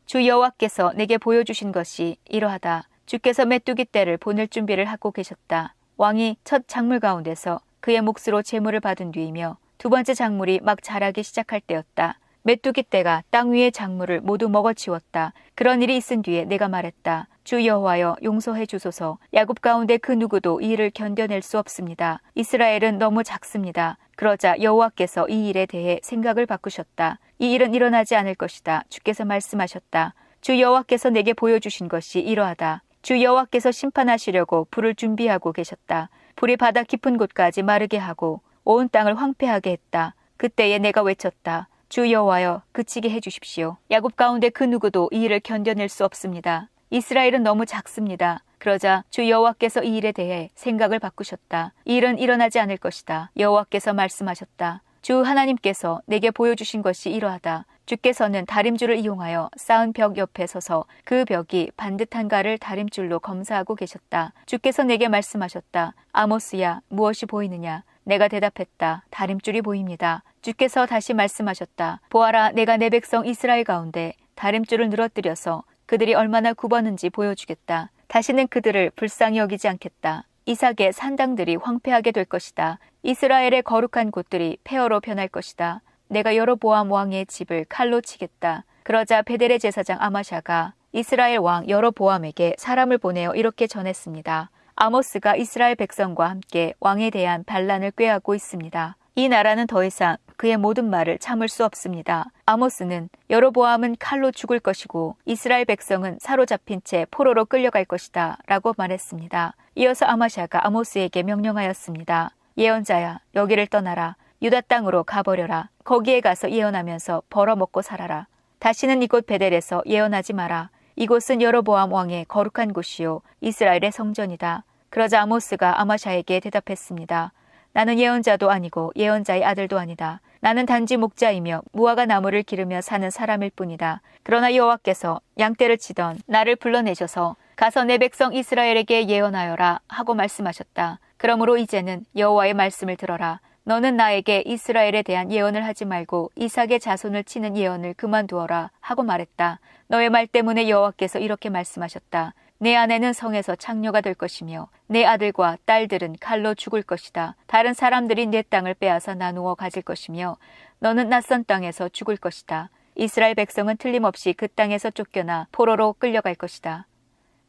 주 여호와께서 내게 보여주신 것이 이러하다. 주께서 메뚜기 떼를 보낼 준비를 하고 계셨다. 왕이 첫 작물 가운데서 그의 몫으로 제물을 받은 뒤이며 두 번째 작물이 막 자라기 시작할 때였다. 메뚜기 떼가 땅 위의 작물을 모두 먹어치웠다. 그런 일이 있은 뒤에 내가 말했다. 주 여호와여 용서해 주소서. 야곱 가운데 그 누구도 이 일을 견뎌낼 수 없습니다. 이스라엘은 너무 작습니다. 그러자 여호와께서 이 일에 대해 생각을 바꾸셨다. 이 일은 일어나지 않을 것이다. 주께서 말씀하셨다. 주 여호와께서 내게 보여주신 것이 이러하다. 주 여호와께서 심판하시려고 불을 준비하고 계셨다. 불이 바다 깊은 곳까지 마르게 하고 온 땅을 황폐하게 했다. 그때에 내가 외쳤다. 주 여호와여 그치게 해주십시오. 야곱 가운데 그 누구도 이 일을 견뎌낼 수 없습니다. 이스라엘은 너무 작습니다. 그러자 주 여호와께서 이 일에 대해 생각을 바꾸셨다. 이 일은 일어나지 않을 것이다. 여호와께서 말씀하셨다. 주 하나님께서 내게 보여주신 것이 이러하다. 주께서는 다림줄을 이용하여 쌓은 벽 옆에 서서 그 벽이 반듯한가를 다림줄로 검사하고 계셨다. 주께서 내게 말씀하셨다. 아모스야, 무엇이 보이느냐? 내가 대답했다. 다림줄이 보입니다. 주께서 다시 말씀하셨다. 보아라, 내가 내 백성 이스라엘 가운데 다림줄을 늘어뜨려서 그들이 얼마나 굽었는지 보여주겠다. 다시는 그들을 불쌍히 여기지 않겠다. 이삭의 산당들이 황폐하게 될 것이다. 이스라엘의 거룩한 곳들이 폐허로 변할 것이다. 내가 여로보암 왕의 집을 칼로 치겠다. 그러자 베델의 제사장 아마샤가 이스라엘 왕 여로보암에게 사람을 보내어 이렇게 전했습니다. 아모스가 이스라엘 백성과 함께 왕에 대한 반란을 꾀하고 있습니다. 이 나라는 더 이상 그의 모든 말을 참을 수 없습니다. 아모스는 여로보암은 칼로 죽을 것이고 이스라엘 백성은 사로잡힌 채 포로로 끌려갈 것이다 라고 말했습니다. 이어서 아마샤가 아모스에게 명령하였습니다. 예언자야, 여기를 떠나라. 유다 땅으로 가버려라. 거기에 가서 예언하면서 벌어먹고 살아라. 다시는 이곳 베델에서 예언하지 마라. 이곳은 여로보암 왕의 거룩한 곳이요 이스라엘의 성전이다. 그러자 아모스가 아마샤에게 대답했습니다. 나는 예언자도 아니고 예언자의 아들도 아니다. 나는 단지 목자이며 무화과 나무를 기르며 사는 사람일 뿐이다. 그러나 여호와께서 양떼를 치던 나를 불러내셔서 가서 내 백성 이스라엘에게 예언하여라 하고 말씀하셨다. 그러므로 이제는 여호와의 말씀을 들어라. 너는 나에게 이스라엘에 대한 예언을 하지 말고 이삭의 자손을 치는 예언을 그만두어라 하고 말했다. 너의 말 때문에 여호와께서 이렇게 말씀하셨다. 내 아내는 성에서 창녀가 될 것이며 내 아들과 딸들은 칼로 죽을 것이다. 다른 사람들이 내 땅을 빼앗아 나누어 가질 것이며 너는 낯선 땅에서 죽을 것이다. 이스라엘 백성은 틀림없이 그 땅에서 쫓겨나 포로로 끌려갈 것이다.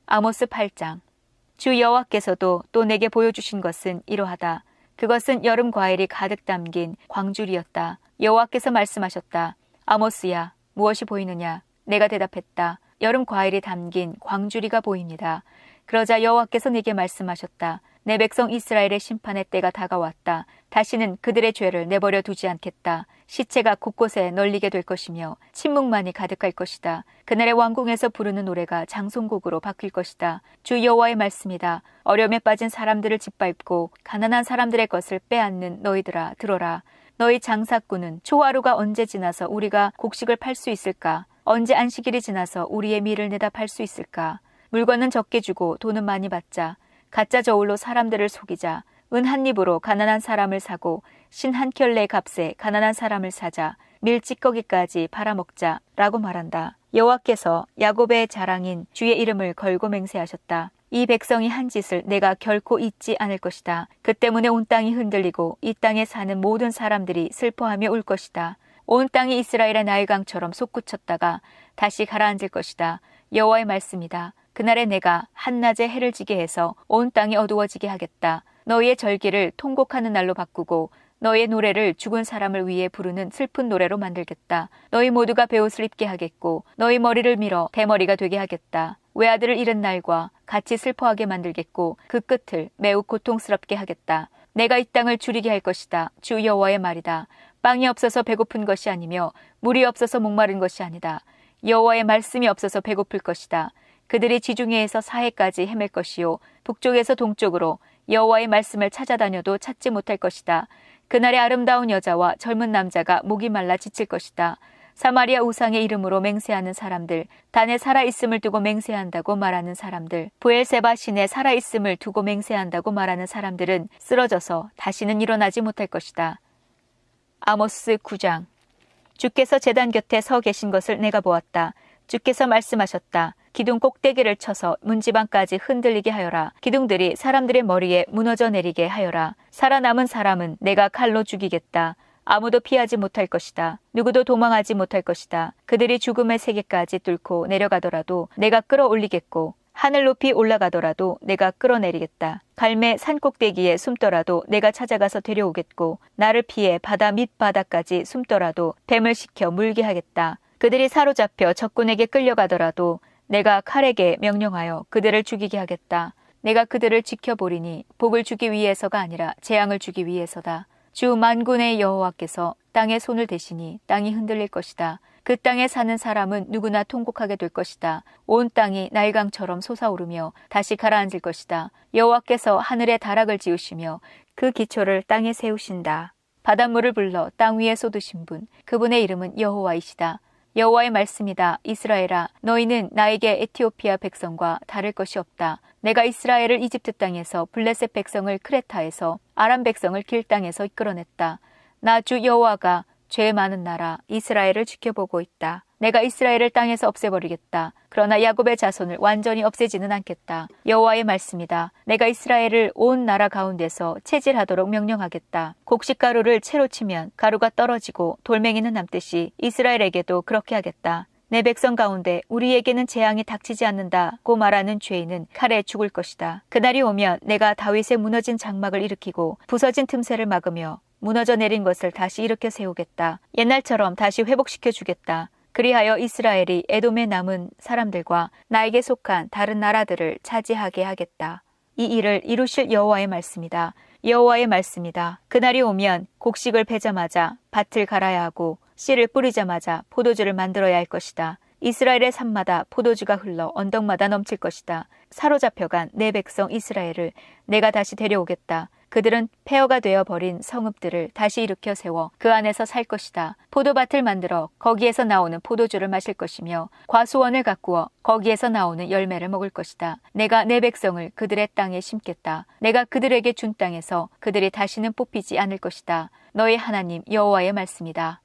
아모스 8장. 주 여호와께서도 또 내게 보여주신 것은 이러하다. 그것은 여름 과일이 가득 담긴 광줄이었다. 여호와께서 말씀하셨다. 아모스야, 무엇이 보이느냐? 내가 대답했다. 여름 과일이 담긴 광주리가 보입니다. 그러자 여호와께서 내게 말씀하셨다. 내 백성 이스라엘의 심판의 때가 다가왔다. 다시는 그들의 죄를 내버려 두지 않겠다. 시체가 곳곳에 널리게 될 것이며 침묵만이 가득할 것이다. 그날의 왕궁에서 부르는 노래가 장송곡으로 바뀔 것이다. 주 여호와의 말씀이다. 어려움에 빠진 사람들을 짓밟고 가난한 사람들의 것을 빼앗는 너희들아 들어라. 너희 장사꾼은 초하루가 언제 지나서 우리가 곡식을 팔 수 있을까? 언제 안식일이 지나서 우리의 밀을 내다 팔 수 있을까? 물건은 적게 주고 돈은 많이 받자. 가짜 저울로 사람들을 속이자. 은 한 입으로 가난한 사람을 사고 신 한 켤레의 값에 가난한 사람을 사자. 밀 찌꺼기까지 팔아먹자 라고 말한다. 여호와께서 야곱의 자랑인 주의 이름을 걸고 맹세하셨다. 이 백성이 한 짓을 내가 결코 잊지 않을 것이다. 그 때문에 온 땅이 흔들리고 이 땅에 사는 모든 사람들이 슬퍼하며 울 것이다. 온 땅이 이스라엘의 나일강처럼 솟구쳤다가 다시 가라앉을 것이다. 여호와의 말씀이다. 그날에 내가 한낮에 해를 지게 해서 온 땅이 어두워지게 하겠다. 너희의 절기를 통곡하는 날로 바꾸고 너희의 노래를 죽은 사람을 위해 부르는 슬픈 노래로 만들겠다. 너희 모두가 베옷을 입게 하겠고 너희 머리를 밀어 대머리가 되게 하겠다. 외아들을 잃은 날과 같이 슬퍼하게 만들겠고 그 끝을 매우 고통스럽게 하겠다. 내가 이 땅을 줄이게 할 것이다. 주 여호와의 말이다. 빵이 없어서 배고픈 것이 아니며 물이 없어서 목마른 것이 아니다. 여호와의 말씀이 없어서 배고플 것이다. 그들이 지중해에서 사해까지 헤맬 것이요 북쪽에서 동쪽으로 여호와의 말씀을 찾아다녀도 찾지 못할 것이다. 그날에 아름다운 여자와 젊은 남자가 목이 말라 지칠 것이다. 사마리아 우상의 이름으로 맹세하는 사람들, 단에 살아있음을 두고 맹세한다고 말하는 사람들, 브엘세바 신에 살아있음을 두고 맹세한다고 말하는 사람들은 쓰러져서 다시는 일어나지 못할 것이다. 아모스 9장. 주께서 제단 곁에 서 계신 것을 내가 보았다. 주께서 말씀하셨다. 기둥 꼭대기를 쳐서 문지방까지 흔들리게 하여라. 기둥들이 사람들의 머리에 무너져 내리게 하여라. 살아남은 사람은 내가 칼로 죽이겠다. 아무도 피하지 못할 것이다. 누구도 도망하지 못할 것이다. 그들이 죽음의 세계까지 뚫고 내려가더라도 내가 끌어올리겠고 하늘 높이 올라가더라도 내가 끌어내리겠다. 갈매 산꼭대기에 숨더라도 내가 찾아가서 데려오겠고 나를 피해 바다 밑바닥까지 숨더라도 뱀을 시켜 물게 하겠다. 그들이 사로잡혀 적군에게 끌려가더라도 내가 칼에게 명령하여 그들을 죽이게 하겠다. 내가 그들을 지켜보리니 복을 주기 위해서가 아니라 재앙을 주기 위해서다. 주 만군의 여호와께서 땅에 손을 대시니 땅이 흔들릴 것이다. 그 땅에 사는 사람은 누구나 통곡하게 될 것이다. 온 땅이 나일강처럼 솟아오르며 다시 가라앉을 것이다. 여호와께서 하늘에 다락을 지으시며 그 기초를 땅에 세우신다. 바닷물을 불러 땅 위에 쏟으신 분, 그분의 이름은 여호와이시다. 여호와의 말씀이다. 이스라엘아, 너희는 나에게 에티오피아 백성과 다를 것이 없다. 내가 이스라엘을 이집트 땅에서 블레셋 백성을 크레타에서 아람 백성을 길 땅에서 이끌어냈다. 나 주 여호와가 죄 많은 나라 이스라엘을 지켜보고 있다. 내가 이스라엘을 땅에서 없애버리겠다. 그러나 야곱의 자손을 완전히 없애지는 않겠다. 여호와의 말씀이다. 내가 이스라엘을 온 나라 가운데서 체질하도록 명령하겠다. 곡식가루를 채로 치면 가루가 떨어지고 돌멩이는 남듯이 이스라엘에게도 그렇게 하겠다. 내 백성 가운데 우리에게는 재앙이 닥치지 않는다고 말하는 죄인은 칼에 죽을 것이다. 그날이 오면 내가 다윗의 무너진 장막을 일으키고 부서진 틈새를 막으며 무너져 내린 것을 다시 일으켜 세우겠다. 옛날처럼 다시 회복시켜 주겠다. 그리하여 이스라엘이 에돔에 남은 사람들과 나에게 속한 다른 나라들을 차지하게 하겠다. 이 일을 이루실 여호와의 말씀이다. 여호와의 말씀이다. 그날이 오면 곡식을 베자마자 밭을 갈아야 하고 씨를 뿌리자마자 포도주를 만들어야 할 것이다. 이스라엘의 산마다 포도주가 흘러 언덕마다 넘칠 것이다. 사로잡혀간 내 백성 이스라엘을 내가 다시 데려오겠다. 그들은 폐허가 되어 버린 성읍들을 다시 일으켜 세워 그 안에서 살 것이다. 포도밭을 만들어 거기에서 나오는 포도주를 마실 것이며 과수원을 가꾸어 거기에서 나오는 열매를 먹을 것이다. 내가 내 백성을 그들의 땅에 심겠다. 내가 그들에게 준 땅에서 그들이 다시는 뽑히지 않을 것이다. 너의 하나님 여호와의 말씀이다.